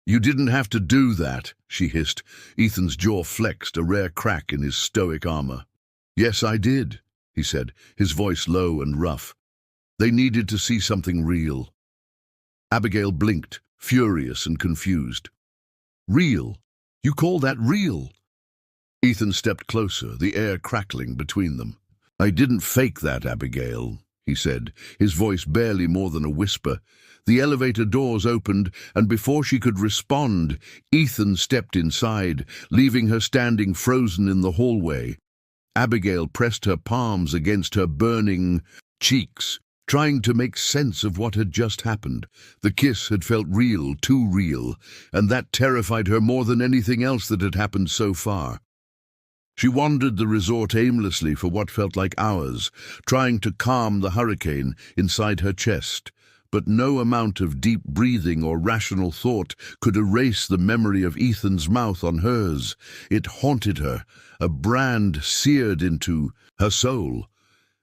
"You didn't have to do that," she hissed. Ethan's jaw flexed, a rare crack in his stoic armor. "Yes, I did," he said, his voice low and rough. "They needed to see something real." Abigail blinked, furious and confused. "Real? You call that real?" Ethan stepped closer, the air crackling between them. "I didn't fake that, Abigail," he said, his voice barely more than a whisper. The elevator doors opened, and before she could respond, Ethan stepped inside, leaving her standing frozen in the hallway. Abigail pressed her palms against her burning cheeks, trying to make sense of what had just happened. The kiss had felt real, too real, and that terrified her more than anything else that had happened so far. She wandered the resort aimlessly for what felt like hours, trying to calm the hurricane inside her chest. But no amount of deep breathing or rational thought could erase the memory of Ethan's mouth on hers. It haunted her, a brand seared into her soul.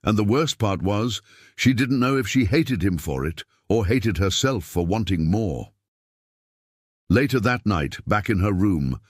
And the worst part was, she didn't know if she hated him for it or hated herself for wanting more. Later that night, back in her room,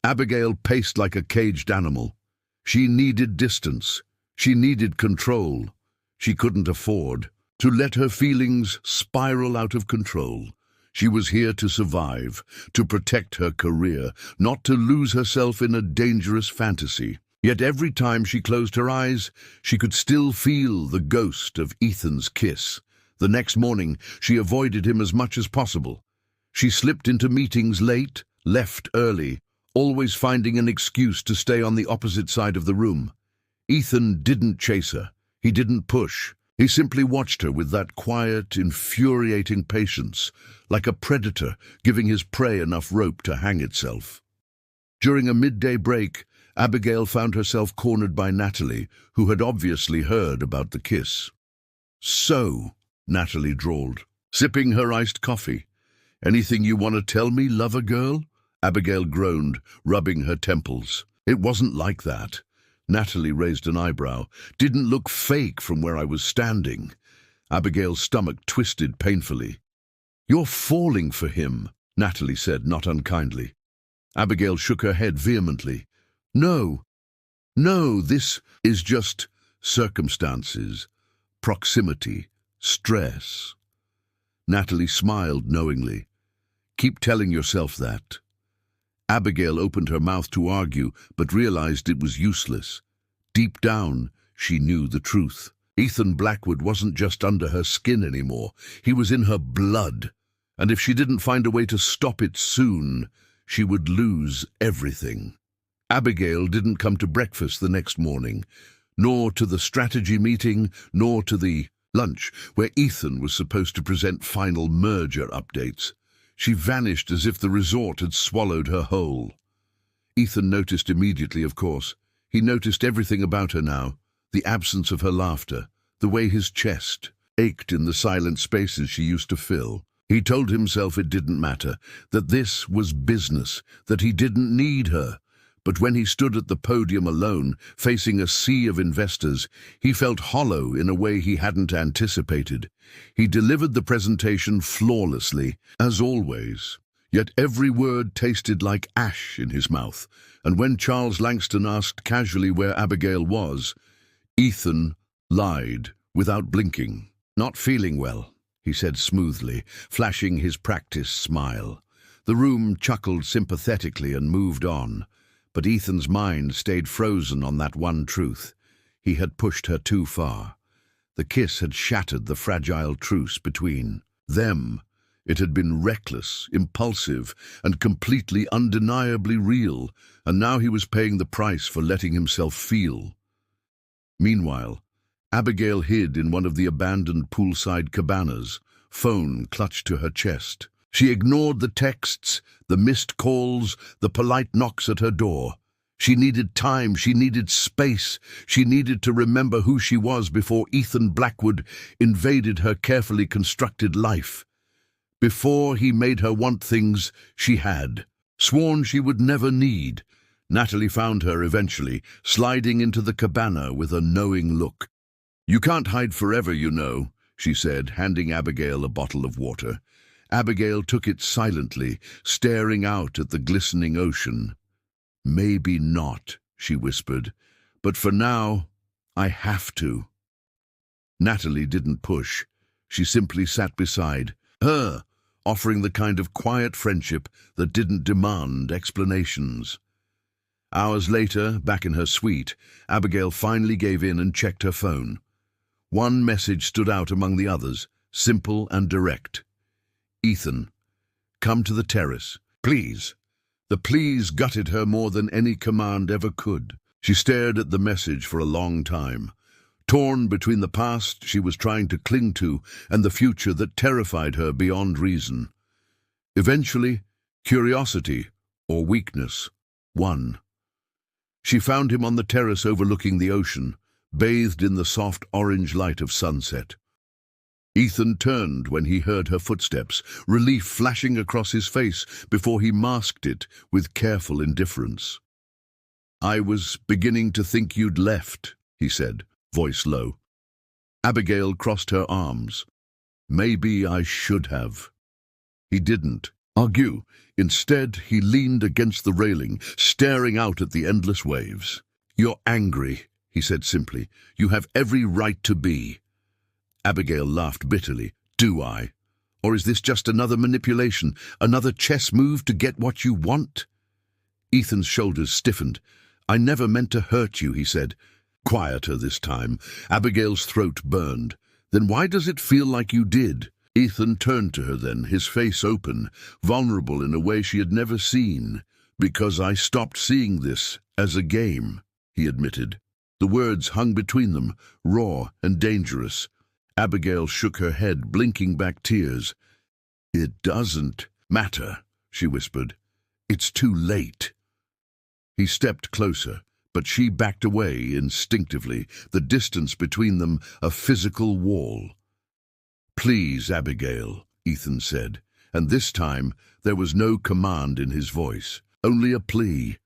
Abigail paced like a caged animal. She needed distance. She needed control. She couldn't afford to let her feelings spiral out of control. She was here to survive, to protect her career, not to lose herself in a dangerous fantasy. Yet every time she closed her eyes, she could still feel the ghost of Ethan's kiss. The next morning, she avoided him as much as possible. She slipped into meetings late, left early, always finding an excuse to stay on the opposite side of the room. Ethan didn't chase her. He didn't push. He simply watched her with that quiet, infuriating patience, like a predator giving his prey enough rope to hang itself. During a midday break, Abigail found herself cornered by Natalie, who had obviously heard about the kiss. "So," Natalie drawled, sipping her iced coffee. "Anything you want to tell me, lover girl?" Abigail groaned, rubbing her temples. "It wasn't like that." Natalie raised an eyebrow. "Didn't look fake from where I was standing." Abigail's stomach twisted painfully. "You're falling for him," Natalie said, not unkindly. Abigail shook her head vehemently. No, no, this is just circumstances, proximity, stress. Natalie smiled knowingly. Keep telling yourself that. Abigail opened her mouth to argue, but realized it was useless. Deep down, she knew the truth. Ethan Blackwood wasn't just under her skin anymore. He was in her blood. And if she didn't find a way to stop it soon, she would lose everything. Abigail didn't come to breakfast the next morning, nor to the strategy meeting, nor to the lunch, where Ethan was supposed to present final merger updates. She vanished as if the resort had swallowed her whole. Ethan noticed immediately, of course. He noticed everything about her now, the absence of her laughter, the way his chest ached in the silent spaces she used to fill. He told himself it didn't matter, that this was business, that he didn't need her. But when he stood at the podium alone, facing a sea of investors, he felt hollow in a way he hadn't anticipated. He delivered the presentation flawlessly, as always, yet every word tasted like ash in his mouth, and when Charles Langston asked casually where Abigail was, Ethan lied without blinking. "Not feeling well," he said smoothly, flashing his practice smile. The room chuckled sympathetically and moved on. But Ethan's mind stayed frozen on that one truth. He had pushed her too far. The kiss had shattered the fragile truce between them. It had been reckless, impulsive, and completely undeniably real, and now he was paying the price for letting himself feel. Meanwhile, Abigail hid in one of the abandoned poolside cabanas, phone clutched to her chest. She ignored the texts, the missed calls, the polite knocks at her door. She needed time, she needed space, she needed to remember who she was before Ethan Blackwood invaded her carefully constructed life. Before he made her want things she had, sworn she would never need. Natalie found her eventually, sliding into the cabana with a knowing look. "You can't hide forever, you know," she said, handing Abigail a bottle of water. Abigail took it silently, staring out at the glistening ocean. "Maybe not," she whispered, "but for now, I have to." Natalie didn't push. She simply sat beside her, offering the kind of quiet friendship that didn't demand explanations. Hours later, back in her suite, Abigail finally gave in and checked her phone. One message stood out among the others, simple and direct. "Ethan, come to the terrace, please." The please gutted her more than any command ever could. She stared at the message for a long time, torn between the past she was trying to cling to and the future that terrified her beyond reason. Eventually, curiosity, or weakness, won. She found him on the terrace overlooking the ocean, bathed in the soft orange light of sunset. Ethan turned when he heard her footsteps, relief flashing across his face before he masked it with careful indifference. "I was beginning to think you'd left," he said, voice low. Abigail crossed her arms. "Maybe I should have." He didn't argue. Instead, he leaned against the railing, staring out at the endless waves. "You're angry," he said simply. "You have every right to be." Abigail laughed bitterly. "Do I? Or is this just another manipulation, another chess move to get what you want?" Ethan's shoulders stiffened. "I never meant to hurt you," he said. Quieter this time. Abigail's throat burned. "Then why does it feel like you did?" Ethan turned to her then, his face open, vulnerable in a way she had never seen. "Because I stopped seeing this as a game," he admitted. The words hung between them, raw and dangerous. Abigail shook her head, blinking back tears. "It doesn't matter," she whispered. "It's too late." He stepped closer, but she backed away instinctively, the distance between them a physical wall. "Please, Abigail," Ethan said, and this time there was no command in his voice, only a plea.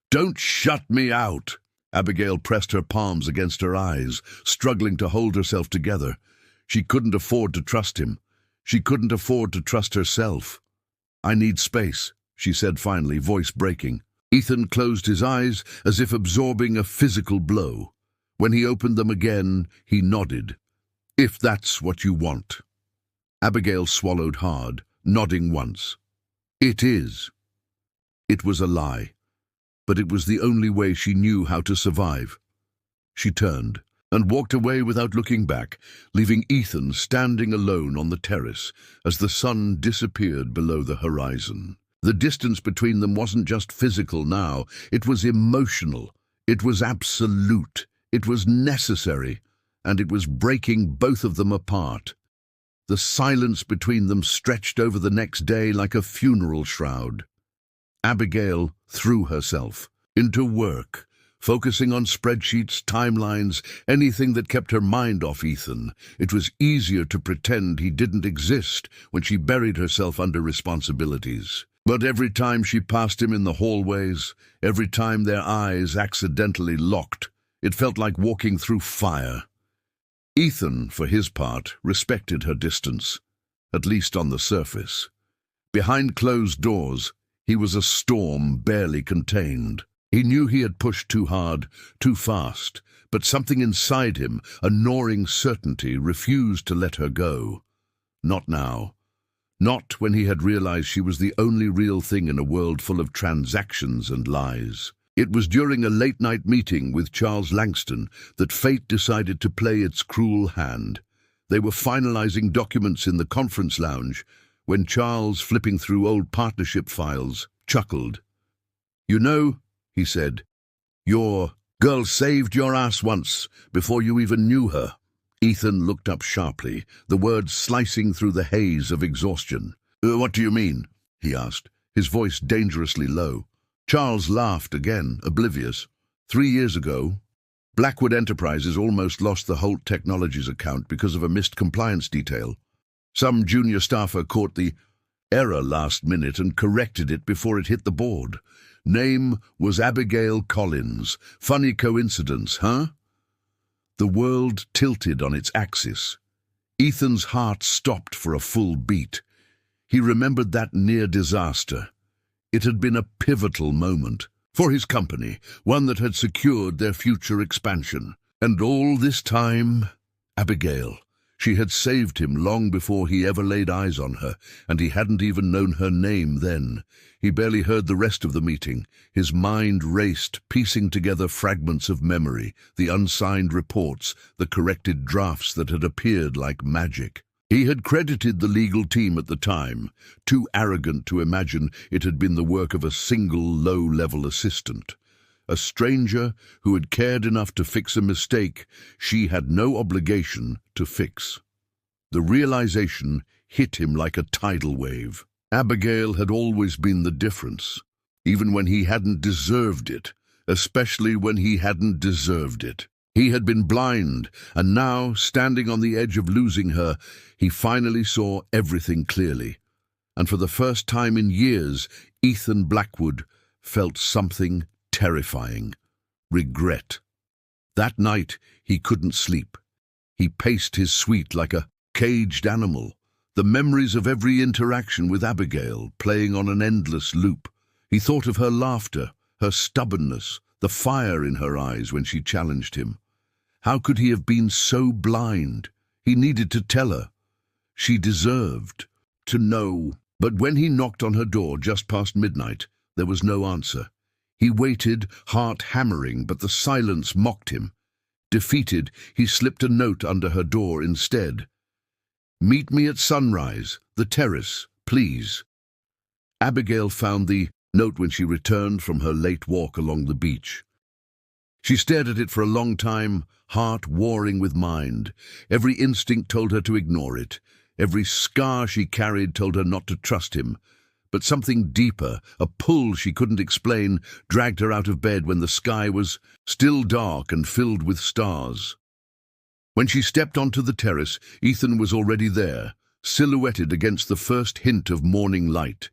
"Don't shut me out!" Abigail pressed her palms against her eyes, struggling to hold herself together. She couldn't afford to trust him. She couldn't afford to trust herself. "I need space," she said finally, voice breaking. Ethan closed his eyes as if absorbing a physical blow. When he opened them again, he nodded. If that's what you want. Abigail swallowed hard, nodding once. It is. It was a lie, but it was the only way she knew how to survive. She turned and walked away without looking back, leaving Ethan standing alone on the terrace as the sun disappeared below the horizon. The distance between them wasn't just physical now, it was emotional. It was absolute. It was necessary, and it was breaking both of them apart. The silence between them stretched over the next day like a funeral shroud. Abigail threw herself into work, focusing on spreadsheets, timelines, anything that kept her mind off Ethan. It was easier to pretend he didn't exist when she buried herself under responsibilities. But every time she passed him in the hallways, every time their eyes accidentally locked, it felt like walking through fire. Ethan, for his part, respected her distance, at least on the surface. Behind closed doors, he was a storm barely contained. He knew he had pushed too hard, too fast, but something inside him, a gnawing certainty, refused to let her go. Not now. Not when he had realized she was the only real thing in a world full of transactions and lies. It was during a late-night meeting with Charles Langston that fate decided to play its cruel hand. They were finalizing documents in the conference lounge when Charles, flipping through old partnership files, chuckled. "You know," he said, "your girl saved your ass once, before you even knew her." Ethan looked up sharply, the words slicing through the haze of exhaustion. What do you mean?" he asked, his voice dangerously low. Charles laughed again, oblivious. 3 years ago, Blackwood Enterprises almost lost the Holt Technologies account because of a missed compliance detail. Some junior staffer caught the error last minute and corrected it before it hit the board. Name was Abigail Collins. Funny coincidence, huh? The world tilted on its axis. Ethan's heart stopped for a full beat. He remembered that near disaster. It had been a pivotal moment for his company, one that had secured their future expansion. And all this time, Abigail. She had saved him long before he ever laid eyes on her, and he hadn't even known her name then. He barely heard the rest of the meeting. His mind raced, piecing together fragments of memory, the unsigned reports, the corrected drafts that had appeared like magic. He had credited the legal team at the time, too arrogant to imagine it had been the work of a single low-level assistant. A stranger who had cared enough to fix a mistake she had no obligation to fix. The realization hit him like a tidal wave. Abigail had always been the difference, even when he hadn't deserved it, especially when he hadn't deserved it. He had been blind, and now, standing on the edge of losing her, he finally saw everything clearly. And for the first time in years, Ethan Blackwood felt something terrifying. Regret. That night, he couldn't sleep. He paced his suite like a caged animal, the memories of every interaction with Abigail playing on an endless loop. He thought of her laughter, her stubbornness, the fire in her eyes when she challenged him. How could he have been so blind? He needed to tell her. She deserved to know. But when he knocked on her door just past midnight, there was no answer. He waited, heart hammering, but the silence mocked him. Defeated, he slipped a note under her door instead. "Meet me at sunrise, the terrace, please." Abigail found the note when she returned from her late walk along the beach. She stared at it for a long time, heart warring with mind. Every instinct told her to ignore it. Every scar she carried told her not to trust him. But something deeper, a pull she couldn't explain, dragged her out of bed when the sky was still dark and filled with stars. When she stepped onto the terrace, Ethan was already there, silhouetted against the first hint of morning light.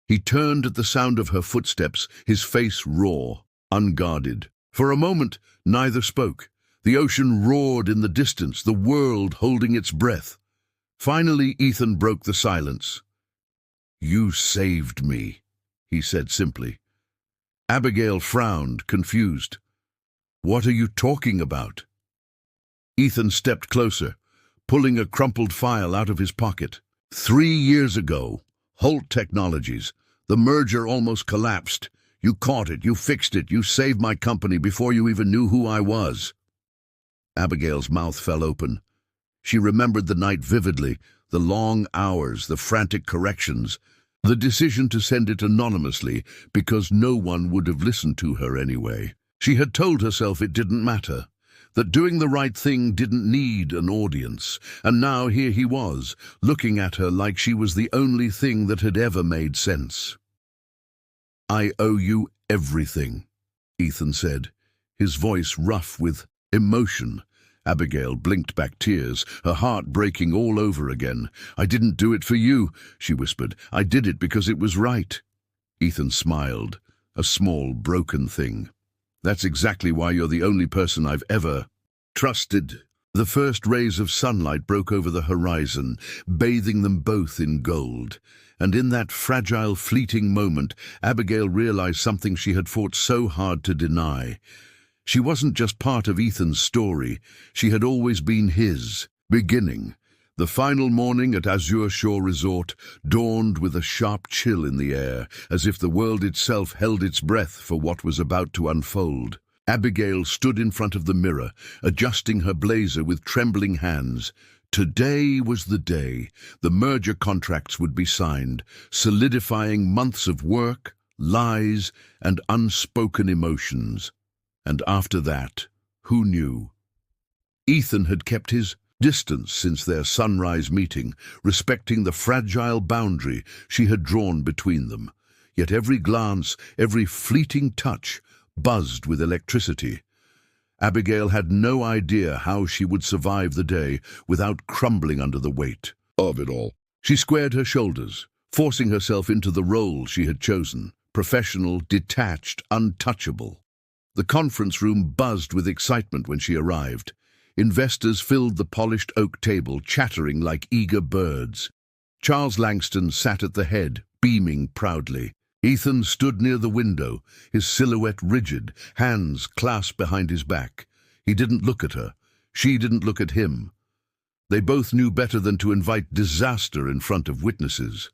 He turned at the sound of her footsteps, his face raw, unguarded. For a moment, neither spoke. The ocean roared in the distance, the world holding its breath. Finally, Ethan broke the silence. "You saved me," he said simply. Abigail frowned, confused. What are you talking about? Ethan stepped closer, pulling a crumpled file out of his pocket. 3 years ago, Holt Technologies, the merger almost collapsed. You caught it, you fixed it, you saved my company before you even knew who I was. Abigail's mouth fell open. She remembered the night vividly, the long hours, the frantic corrections, the decision to send it anonymously because no one would have listened to her anyway. She had told herself it didn't matter, that doing the right thing didn't need an audience, and now here he was, looking at her like she was the only thing that had ever made sense. I owe you everything, Ethan said, his voice rough with emotion. Abigail blinked back tears, her heart breaking all over again. I didn't do it for you, she whispered. I did it because it was right. Ethan smiled, a small, broken thing. That's exactly why you're the only person I've ever trusted. The first rays of sunlight broke over the horizon, bathing them both in gold. And in that fragile, fleeting moment, Abigail realized something she had fought so hard to deny. She wasn't just part of Ethan's story, she had always been his. Beginning. The final morning at Azure Shore Resort dawned with a sharp chill in the air, as if the world itself held its breath for what was about to unfold. Abigail stood in front of the mirror, adjusting her blazer with trembling hands. Today was the day. The merger contracts would be signed, solidifying months of work, lies, and unspoken emotions. And after that, who knew? Ethan had kept his distance since their sunrise meeting, respecting the fragile boundary she had drawn between them. Yet every glance, every fleeting touch, buzzed with electricity. Abigail had no idea how she would survive the day without crumbling under the weight of it all. She squared her shoulders, forcing herself into the role she had chosen, professional, detached, untouchable. The conference room buzzed with excitement when she arrived. Investors filled the polished oak table, chattering like eager birds. Charles Langston sat at the head, beaming proudly. Ethan stood near the window, his silhouette rigid, hands clasped behind his back. He didn't look at her. She didn't look at him. They both knew better than to invite disaster in front of witnesses.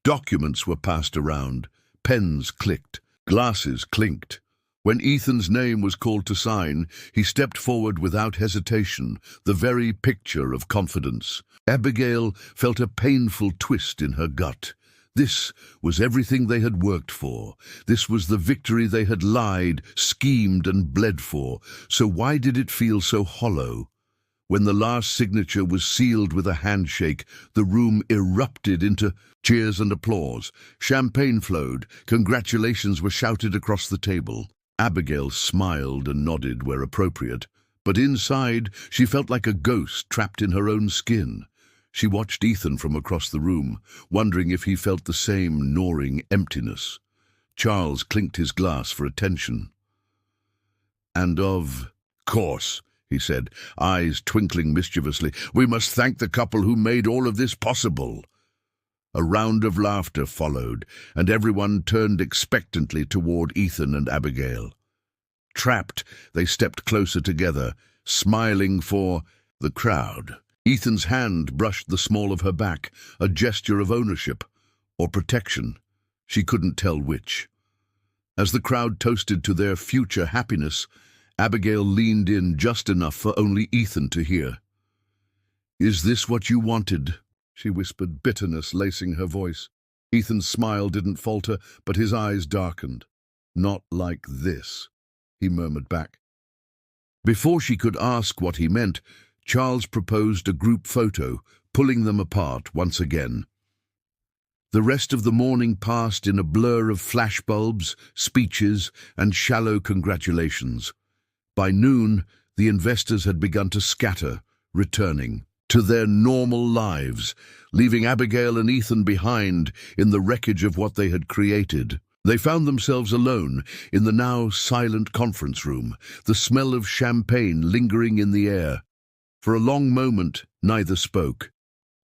Documents were passed around. Pens clicked. Glasses clinked. When Ethan's name was called to sign, he stepped forward without hesitation, the very picture of confidence. Abigail felt a painful twist in her gut. This was everything they had worked for. This was the victory they had lied, schemed, and bled for. So why did it feel so hollow? When the last signature was sealed with a handshake, the room erupted into cheers and applause. Champagne flowed. Congratulations were shouted across the table. Abigail smiled and nodded where appropriate, but inside she felt like a ghost trapped in her own skin. She watched Ethan from across the room, wondering if he felt the same gnawing emptiness. Charles clinked his glass for attention. "And of course," he said, eyes twinkling mischievously, "we must thank the couple who made all of this possible." A round of laughter followed, and everyone turned expectantly toward Ethan and Abigail. Trapped, they stepped closer together, smiling for the crowd. Ethan's hand brushed the small of her back, a gesture of ownership or protection. She couldn't tell which. As the crowd toasted to their future happiness, Abigail leaned in just enough for only Ethan to hear. "Is this what you wanted?" she whispered, bitterness lacing her voice. Ethan's smile didn't falter, but his eyes darkened. "Not like this," he murmured back. Before she could ask what he meant, Charles proposed a group photo, pulling them apart once again. The rest of the morning passed in a blur of flashbulbs, speeches, and shallow congratulations. By noon, the investors had begun to scatter, returning to their normal lives, leaving Abigail and Ethan behind in the wreckage of what they had created. They found themselves alone in the now silent conference room, the smell of champagne lingering in the air. For a long moment, neither spoke.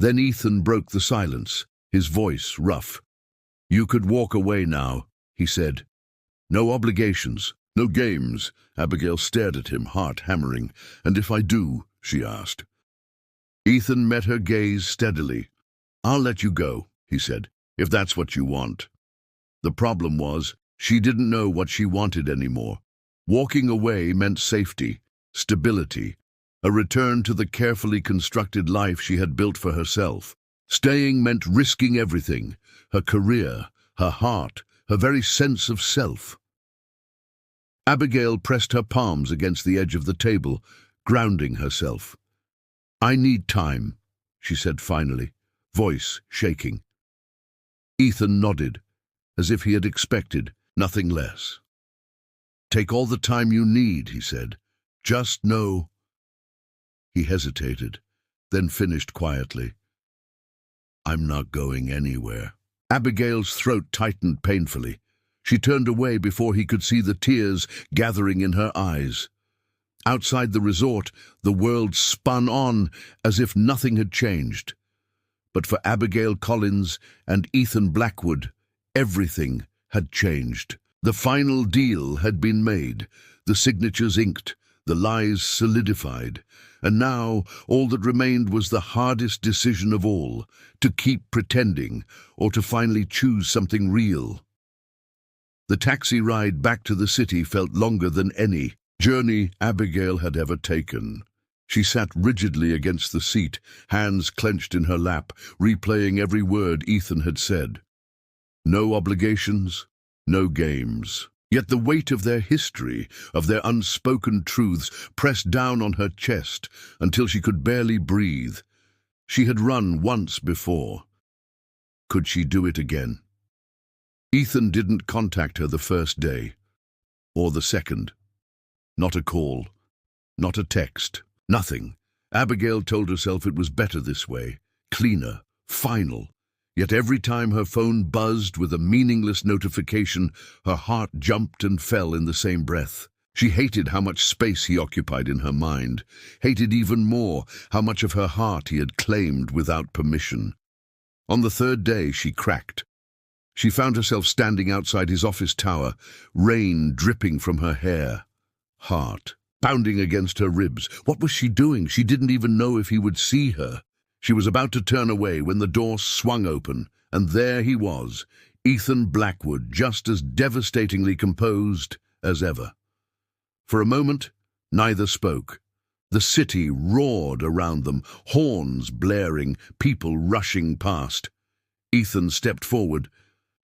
Then Ethan broke the silence, his voice rough. "You could walk away now," he said. "No obligations, no games." Abigail stared at him, heart hammering. "And if I do?" she asked. Ethan met her gaze steadily. "I'll let you go," he said, "if that's what you want." The problem was, she didn't know what she wanted anymore. Walking away meant safety, stability, a return to the carefully constructed life she had built for herself. Staying meant risking everything, her career, her heart, her very sense of self. Abigail pressed her palms against the edge of the table, grounding herself. "I need time," she said finally, voice shaking. Ethan nodded, as if he had expected nothing less. "Take all the time you need," he said. "Just know—" He hesitated, then finished quietly. "I'm not going anywhere." Abigail's throat tightened painfully. She turned away before he could see the tears gathering in her eyes. Outside the resort, the world spun on as if nothing had changed. But for Abigail Collins and Ethan Blackwood, everything had changed. The final deal had been made, the signatures inked, the lies solidified, and now all that remained was the hardest decision of all, to keep pretending or to finally choose something real. The taxi ride back to the city felt longer than any journey Abigail had ever taken. She sat rigidly against the seat, hands clenched in her lap, replaying every word Ethan had said. No obligations, no games. Yet the weight of their history, of their unspoken truths, pressed down on her chest until she could barely breathe. She had run once before. Could she do it again? Ethan didn't contact her the first day, or the second. Not a call, not a text, nothing. Abigail told herself it was better this way, cleaner, final. Yet every time her phone buzzed with a meaningless notification, her heart jumped and fell in the same breath. She hated how much space he occupied in her mind, hated even more how much of her heart he had claimed without permission. On the third day, she cracked. She found herself standing outside his office tower, rain dripping from her hair. Heart pounding against her ribs. What was she doing? She didn't even know if he would see her. She was about to turn away when the door swung open, and there he was, Ethan Blackwood, just as devastatingly composed as ever. For a moment, neither spoke. The city roared around them, horns blaring, people rushing past. Ethan stepped forward,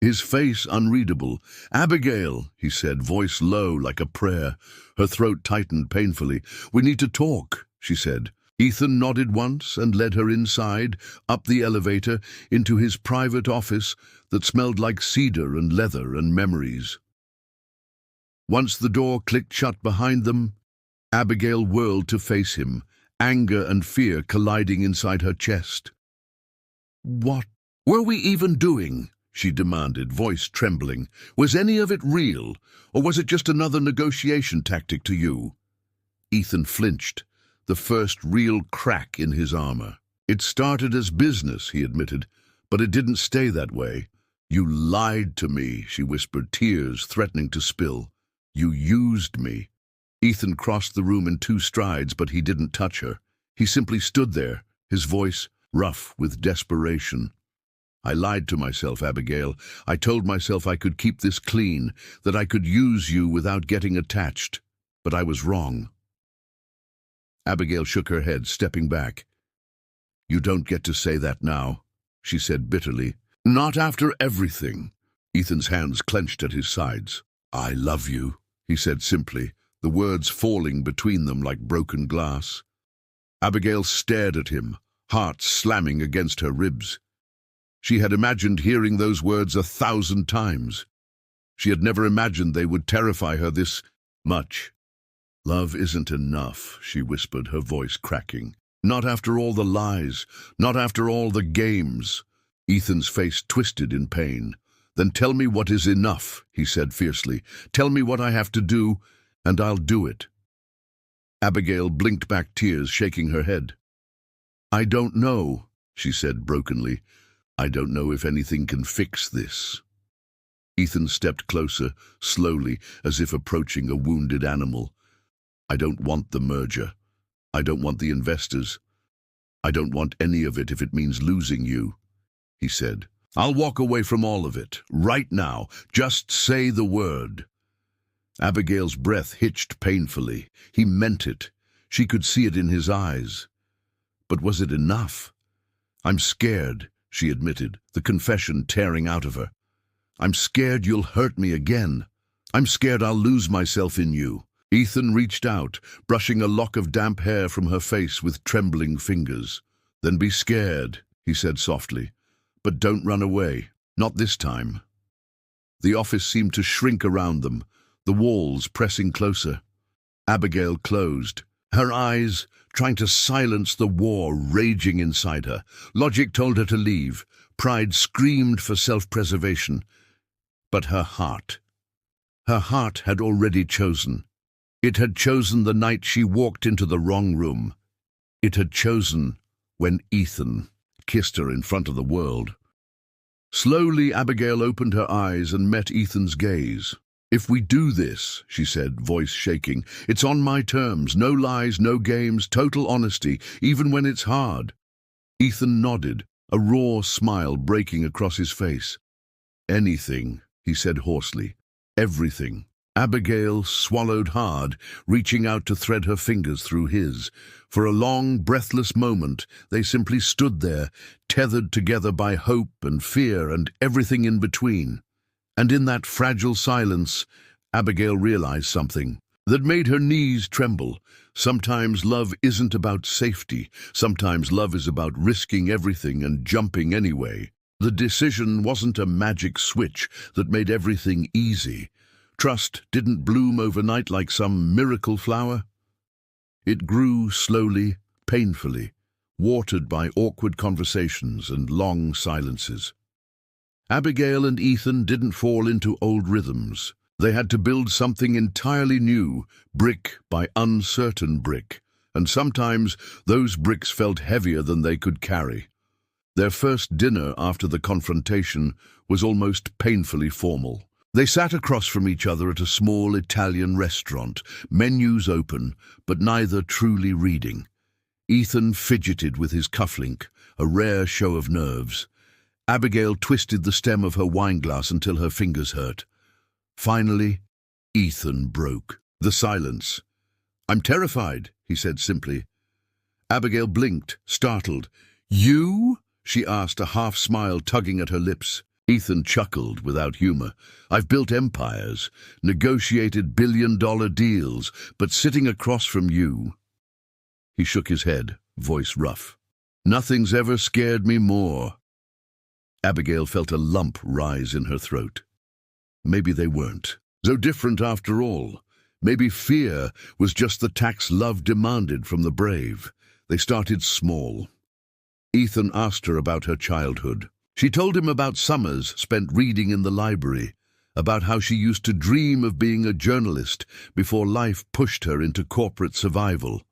his face unreadable. "Abigail," he said, voice low like a prayer. Her throat tightened painfully. "We need to talk," she said. Ethan nodded once and led her inside, up the elevator, into his private office that smelled like cedar and leather and memories. Once the door clicked shut behind them, Abigail whirled to face him, anger and fear colliding inside her chest. "What were we even doing?" she demanded, voice trembling. "Was any of it real, or was it just another negotiation tactic to you?" Ethan flinched, the first real crack in his armor. "It started as business," he admitted, "but it didn't stay that way. You lied to me," she whispered, tears threatening to spill. "You used me." Ethan crossed the room in 2 strides, but he didn't touch her. He simply stood there, his voice rough with desperation. "I lied to myself, Abigail. I told myself I could keep this clean, that I could use you without getting attached. But I was wrong." Abigail shook her head, stepping back. "You don't get to say that now," she said bitterly. "Not after everything." Ethan's hands clenched at his sides. "I love you," he said simply, the words falling between them like broken glass. Abigail stared at him, heart slamming against her ribs. She had imagined hearing those words 1,000 times. She had never imagined they would terrify her this much. "Love isn't enough," she whispered, her voice cracking. "Not after all the lies, not after all the games." Ethan's face twisted in pain. "Then tell me what is enough," he said fiercely. "Tell me what I have to do, and I'll do it." Abigail blinked back, tears shaking her head. "I don't know," she said brokenly. "I don't know if anything can fix this." Ethan stepped closer, slowly, as if approaching a wounded animal. I don't want the merger. I don't want the investors. I don't want any of it if it means losing you, he said. I'll walk away from all of it, right now. Just say the word. Abigail's breath hitched painfully. He meant it. She could see it in his eyes. But was it enough? I'm scared, she admitted, the confession tearing out of her. I'm scared you'll hurt me again. I'm scared I'll lose myself in you. Ethan reached out, brushing a lock of damp hair from her face with trembling fingers. Then be scared, he said softly. But don't run away. Not this time. The office seemed to shrink around them, the walls pressing closer. Abigail closed, her eyes trying to silence the war raging inside her. Logic told her to leave. Pride screamed for self-preservation. But her heart had already chosen. It had chosen the night she walked into the wrong room. It had chosen when Ethan kissed her in front of the world. Slowly, Abigail opened her eyes and met Ethan's gaze. If we do this, she said, voice shaking, it's on my terms, no lies, no games, total honesty, even when it's hard. Ethan nodded, a raw smile breaking across his face. Anything, he said hoarsely, everything. Abigail swallowed hard, reaching out to thread her fingers through his. For a long, breathless moment, they simply stood there, tethered together by hope and fear and everything in between. And in that fragile silence, Abigail realized something that made her knees tremble. Sometimes love isn't about safety. Sometimes love is about risking everything and jumping anyway. The decision wasn't a magic switch that made everything easy. Trust didn't bloom overnight like some miracle flower. It grew slowly, painfully, watered by awkward conversations and long silences. Abigail and Ethan didn't fall into old rhythms. They had to build something entirely new, brick by uncertain brick, and sometimes those bricks felt heavier than they could carry. Their first dinner after the confrontation was almost painfully formal. They sat across from each other at a small Italian restaurant, menus open, but neither truly reading. Ethan fidgeted with his cufflink, a rare show of nerves. Abigail twisted the stem of her wineglass until her fingers hurt. Finally, Ethan broke the silence. I'm terrified, he said simply. Abigail blinked, startled. You? She asked, a half smile tugging at her lips. Ethan chuckled without humor. I've built empires, negotiated billion-dollar deals, but sitting across from you... He shook his head, voice rough. Nothing's ever scared me more. Abigail felt a lump rise in her throat. Maybe they weren't so different after all. Maybe fear was just the tax love demanded from the brave. They started small. Ethan asked her about her childhood. She told him about summers spent reading in the library, about how she used to dream of being a journalist before life pushed her into corporate survival.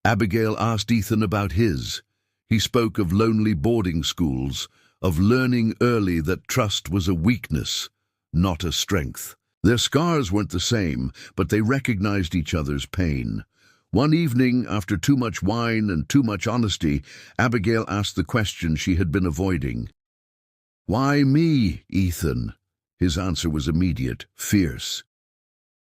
Abigail asked Ethan about his. He spoke of lonely boarding schools, of learning early that trust was a weakness, not a strength. Their scars weren't the same, but they recognized each other's pain. One evening, after too much wine and too much honesty, Abigail asked the question she had been avoiding. Why me, Ethan? His answer was immediate, fierce.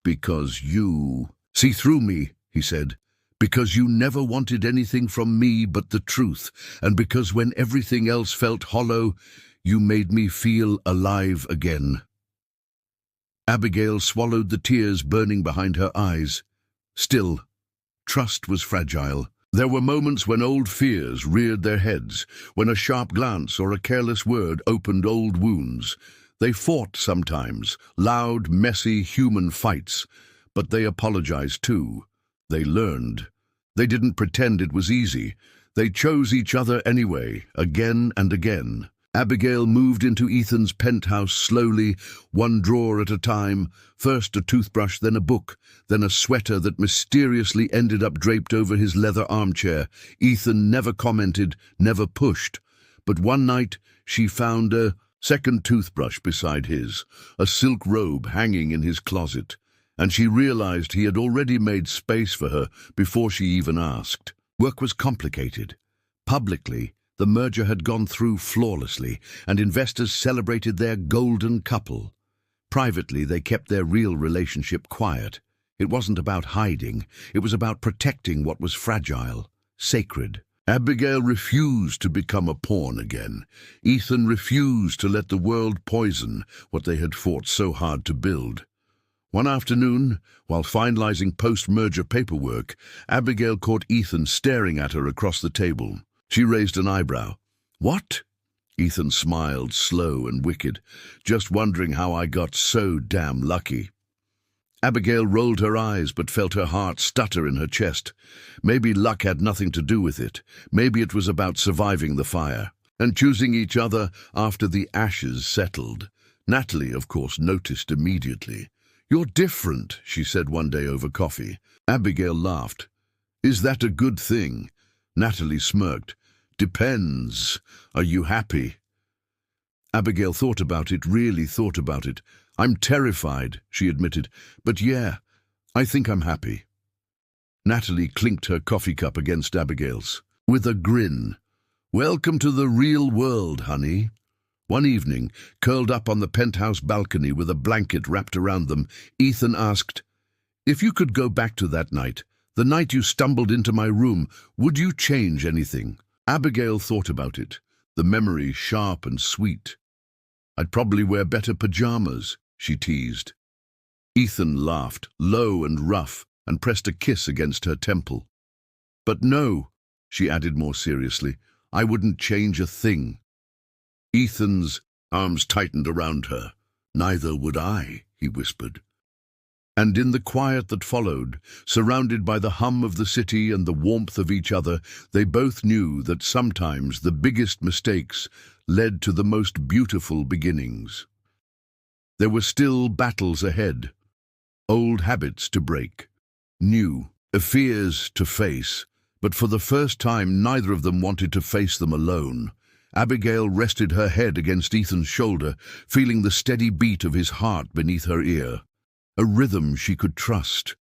Because you see through me, he said. Because you never wanted anything from me but the truth, and because when everything else felt hollow, you made me feel alive again. Abigail swallowed the tears burning behind her eyes. Still, trust was fragile. There were moments when old fears reared their heads, when a sharp glance or a careless word opened old wounds. They fought sometimes, loud, messy, human fights, but they apologized too. They learned. They didn't pretend it was easy. They chose each other anyway, again and again. Abigail moved into Ethan's penthouse slowly, one drawer at a time, first a toothbrush, then a book, then a sweater that mysteriously ended up draped over his leather armchair. Ethan never commented, never pushed. But one night she found a second toothbrush beside his, a silk robe hanging in his closet, and she realized he had already made space for her before she even asked. Work was complicated. Publicly, the merger had gone through flawlessly, and investors celebrated their golden couple. Privately, they kept their real relationship quiet. It wasn't about hiding, it was about protecting what was fragile, sacred. Abigail refused to become a pawn again. Ethan refused to let the world poison what they had fought so hard to build. One afternoon, while finalizing post-merger paperwork, Abigail caught Ethan staring at her across the table. She raised an eyebrow. "What?" Ethan smiled, slow and wicked. "Just wondering how I got so damn lucky." Abigail rolled her eyes but felt her heart stutter in her chest. Maybe luck had nothing to do with it. Maybe it was about surviving the fire and choosing each other after the ashes settled. Natalie, of course, noticed immediately. "You're different," she said one day over coffee. Abigail laughed. "Is that a good thing?" Natalie smirked. "Depends. Are you happy?" Abigail thought about it, really thought about it. "I'm terrified," she admitted, "but yeah, I think I'm happy." Natalie clinked her coffee cup against Abigail's, with a grin. "Welcome to the real world, honey." One evening, curled up on the penthouse balcony with a blanket wrapped around them, Ethan asked, "If you could go back to that night, the night you stumbled into my room, would you change anything?" Abigail thought about it, the memory sharp and sweet. "I'd probably wear better pajamas," she teased. Ethan laughed, low and rough, and pressed a kiss against her temple. "But no," she added more seriously, "I wouldn't change a thing." Ethan's arms tightened around her. "Neither would I," he whispered. And in the quiet that followed, surrounded by the hum of the city and the warmth of each other, they both knew that sometimes the biggest mistakes led to the most beautiful beginnings. There were still battles ahead, old habits to break, new fears to face, but for the first time neither of them wanted to face them alone. Abigail rested her head against Ethan's shoulder, feeling the steady beat of his heart beneath her ear. A rhythm she could trust,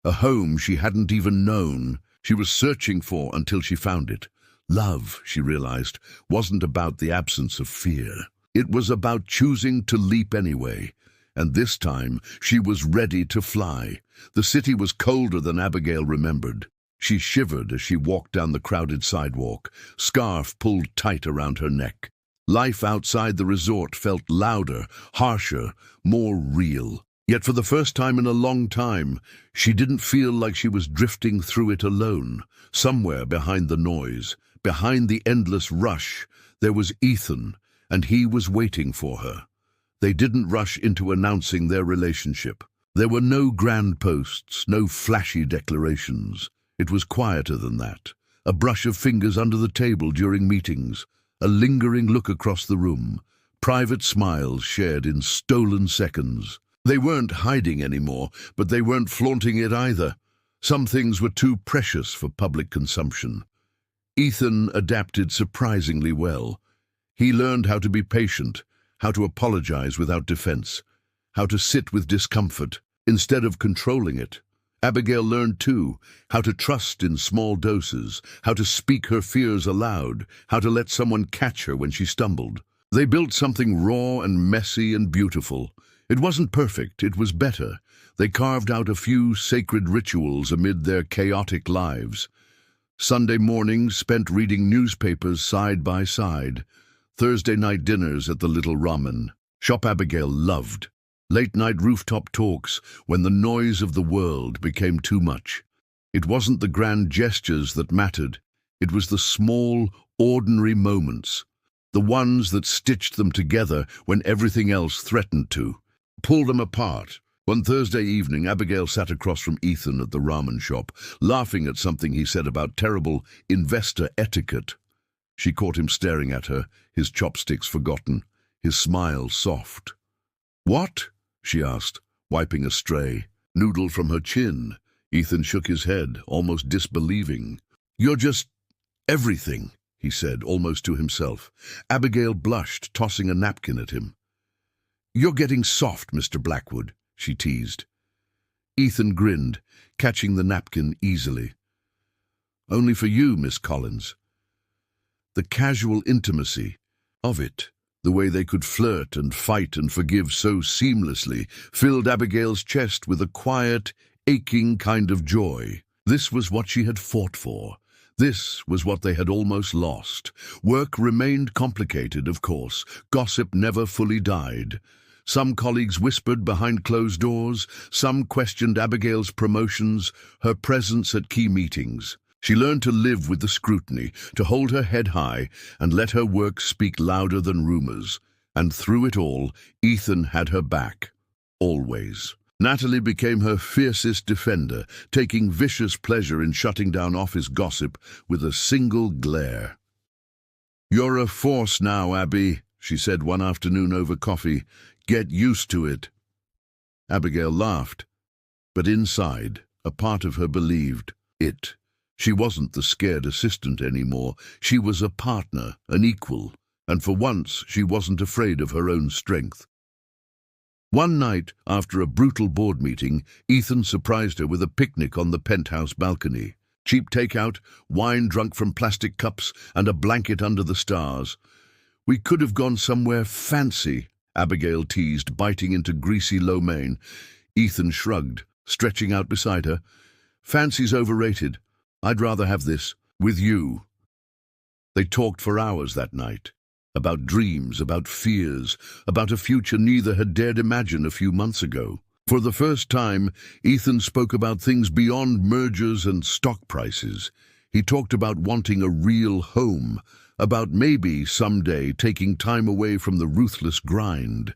a home she hadn't even known, she was searching for until she found it. Love, she realized, wasn't about the absence of fear. It was about choosing to leap anyway, and this time she was ready to fly. The city was colder than Abigail remembered. She shivered as she walked down the crowded sidewalk, scarf pulled tight around her neck. Life outside the resort felt louder, harsher, more real. Yet for the first time in a long time, she didn't feel like she was drifting through it alone. Somewhere behind the noise, behind the endless rush, there was Ethan, and he was waiting for her. They didn't rush into announcing their relationship. There were no grand posts, no flashy declarations. It was quieter than that. A brush of fingers under the table during meetings, a lingering look across the room, private smiles shared in stolen seconds. They weren't hiding anymore, but they weren't flaunting it either. Some things were too precious for public consumption. Ethan adapted surprisingly well. He learned how to be patient, how to apologize without defense, how to sit with discomfort instead of controlling it. Abigail learned, too, how to trust in small doses, how to speak her fears aloud, how to let someone catch her when she stumbled. They built something raw and messy and beautiful. It wasn't perfect, it was better. They carved out a few sacred rituals amid their chaotic lives. Sunday mornings spent reading newspapers side by side. Thursday night dinners at the Little Ramen. Shop Abigail loved. Late-night rooftop talks when the noise of the world became too much. It wasn't the grand gestures that mattered. It was the small, ordinary moments. The ones that stitched them together when everything else threatened to. Pull them apart. One Thursday evening, Abigail sat across from Ethan at the ramen shop, laughing at something he said about terrible investor etiquette. She caught him staring at her, his chopsticks forgotten, his smile soft. "What?" she asked, wiping a stray noodle from her chin. Ethan shook his head, almost disbelieving. "You're just everything." he said, almost to himself. Abigail blushed, tossing a napkin at him. "You're getting soft, Mr. Blackwood," she teased. Ethan grinned, catching the napkin easily. "Only for you, Miss Collins." The casual intimacy of it, the way they could flirt and fight and forgive so seamlessly, filled Abigail's chest with a quiet, aching kind of joy. This was what she had fought for. This was what they had almost lost. Work remained complicated, of course. Gossip never fully died. Some colleagues whispered behind closed doors. Some questioned Abigail's promotions, her presence at key meetings. She learned to live with the scrutiny, to hold her head high and let her work speak louder than rumors. And through it all, Ethan had her back. Always. Natalie became her fiercest defender, taking vicious pleasure in shutting down office gossip with a single glare. "You're a force now, Abby," she said one afternoon over coffee. "Get used to it." Abigail laughed, but inside, a part of her believed it. She wasn't the scared assistant anymore. She was a partner, an equal, and for once she wasn't afraid of her own strength. One night, after a brutal board meeting, Ethan surprised her with a picnic on the penthouse balcony. Cheap takeout, wine drunk from plastic cups, and a blanket under the stars. "We could have gone somewhere fancy," Abigail teased, biting into greasy lo mein. Ethan shrugged, stretching out beside her. "Fancy's overrated. I'd rather have this, with you." They talked for hours that night. About dreams, about fears, about a future neither had dared imagine a few months ago. For the first time, Ethan spoke about things beyond mergers and stock prices. He talked about wanting a real home, about maybe someday taking time away from the ruthless grind.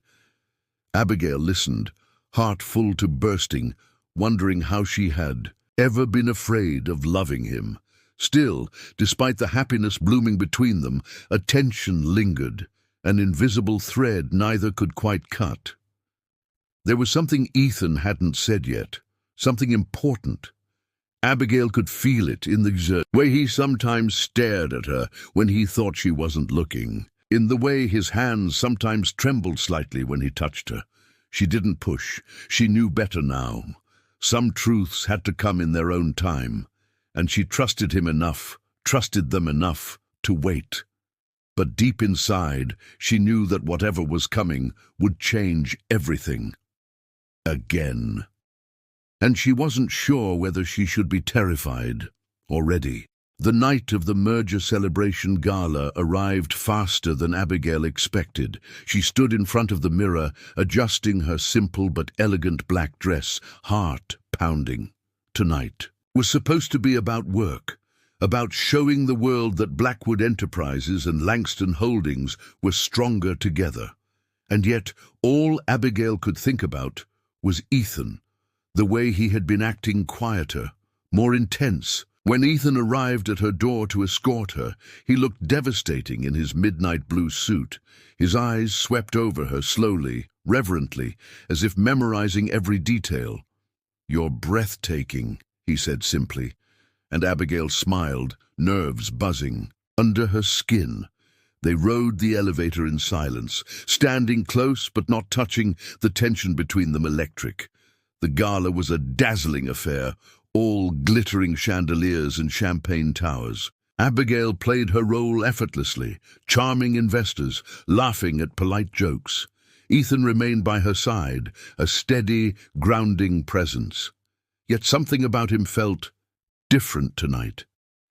Abigail listened, heart full to bursting, wondering how she had ever been afraid of loving him. Still, despite the happiness blooming between them, a tension lingered, an invisible thread neither could quite cut. There was something Ethan hadn't said yet, something important. Abigail could feel it in the way he sometimes stared at her when he thought she wasn't looking, in the way his hands sometimes trembled slightly when he touched her. She didn't push. She knew better now. Some truths had to come in their own time, and she trusted them enough to wait. But deep inside, she knew that whatever was coming would change everything. Again. And she wasn't sure whether she should be terrified or ready. The night of the merger celebration gala arrived faster than Abigail expected. She stood in front of the mirror, adjusting her simple but elegant black dress, heart pounding. Tonight was supposed to be about work, about showing the world that Blackwood Enterprises and Langston Holdings were stronger together. And yet all Abigail could think about was Ethan, the way he had been acting quieter, more intense. When Ethan arrived at her door to escort her, he looked devastating in his midnight blue suit. His eyes swept over her slowly, reverently, as if memorizing every detail. "You're breathtaking," he said simply, and Abigail smiled, nerves buzzing. Under her skin, they rode the elevator in silence, standing close but not touching, the tension between them electric. The gala was a dazzling affair, all glittering chandeliers and champagne towers. Abigail played her role effortlessly, charming investors, laughing at polite jokes. Ethan remained by her side, a steady, grounding presence. Yet something about him felt different tonight.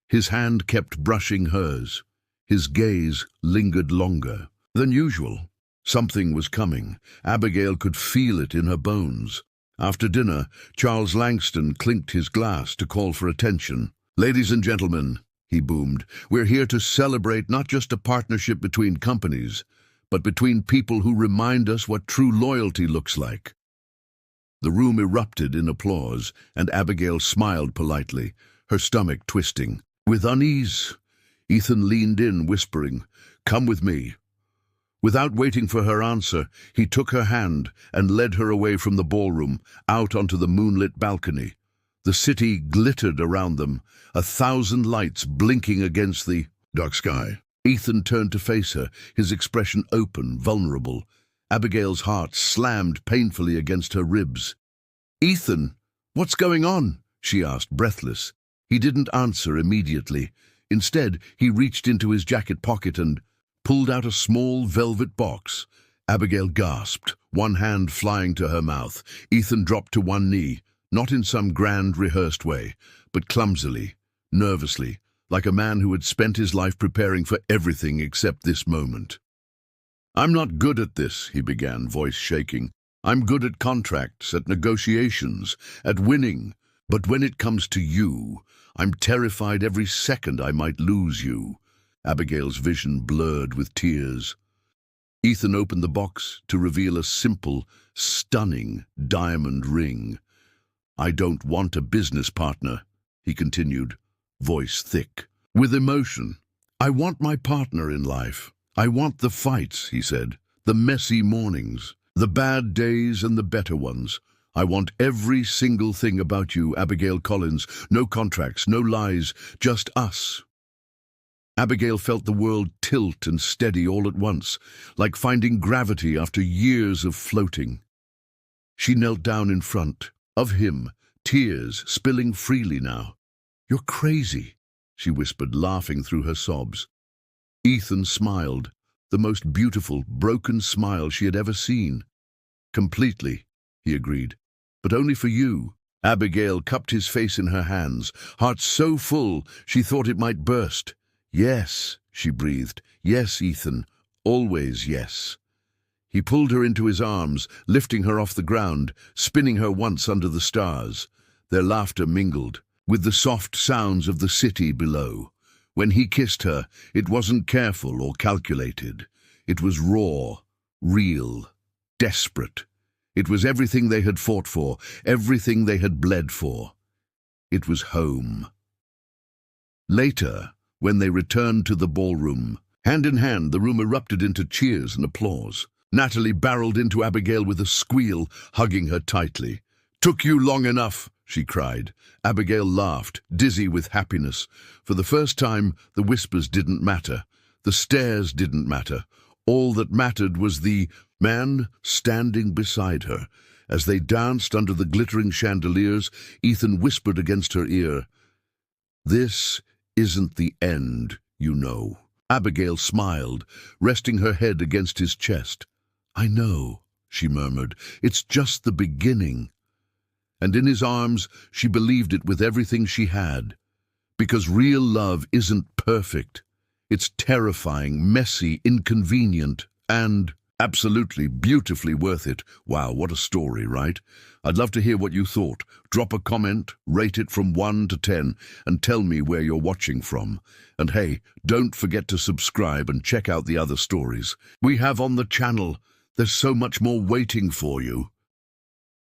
His hand kept brushing hers. His gaze lingered longer than usual. Something was coming. Abigail could feel it in her bones. After dinner, Charles Langston clinked his glass to call for attention. "Ladies and gentlemen," he boomed, "we're here to celebrate not just a partnership between companies, but between people who remind us what true loyalty looks like." The room erupted in applause, and Abigail smiled politely, her stomach twisting. With unease, Ethan leaned in, whispering, "Come with me." Without waiting for her answer, he took her hand and led her away from the ballroom, out onto the moonlit balcony. The city glittered around them, 1,000 lights blinking against the Dark sky. Ethan turned to face her, his expression open, vulnerable. Abigail's heart slammed painfully against her ribs. "Ethan, what's going on?" she asked, breathless. He didn't answer immediately. Instead, he reached into his jacket pocket and pulled out a small velvet box. Abigail gasped, one hand flying to her mouth. Ethan dropped to one knee, not in some grand, rehearsed way, but clumsily, nervously, like a man who had spent his life preparing for everything except this moment. "I'm not good at this," he began, voice shaking. "I'm good at contracts, at negotiations, at winning. But when it comes to you, I'm terrified every second I might lose you." Abigail's vision blurred with tears. Ethan opened the box to reveal a simple, stunning diamond ring. "I don't want a business partner," he continued, voice thick, with emotion. "I want my partner in life. I want the fights," he said, "the messy mornings, the bad days and the better ones. I want every single thing about you, Abigail Collins. No contracts, no lies, just us." Abigail felt the world tilt and steady all at once, like finding gravity after years of floating. She knelt down in front of him, tears spilling freely now. "You're crazy," she whispered, laughing through her sobs. Ethan smiled, the most beautiful, broken smile she had ever seen. "Completely," he agreed, "but only for you." Abigail cupped his face in her hands, heart so full she thought it might burst. "Yes," she breathed. "Yes, Ethan. Always yes." He pulled her into his arms, lifting her off the ground, spinning her once under the stars. Their laughter mingled with the soft sounds of the city below. When he kissed her, it wasn't careful or calculated. It was raw, real, desperate. It was everything they had fought for, everything they had bled for. It was home. Later, when they returned to the ballroom, hand in hand, the room erupted into cheers and applause. Natalie barreled into Abigail with a squeal, hugging her tightly. "Took you long enough," she cried. Abigail laughed, dizzy with happiness. For the first time, the whispers didn't matter. The stares didn't matter. All that mattered was the man standing beside her. As they danced under the glittering chandeliers, Ethan whispered against her ear, "This isn't the end, you know." Abigail smiled, resting her head against his chest. "I know," she murmured. "It's just the beginning." And in his arms, she believed it with everything she had. Because real love isn't perfect. It's terrifying, messy, inconvenient, and absolutely, beautifully worth it. Wow, what a story, right? I'd love to hear what you thought. Drop a comment, rate it from 1 to 10, and tell me where you're watching from. And hey, don't forget to subscribe and check out the other stories we have on the channel. There's so much more waiting for you.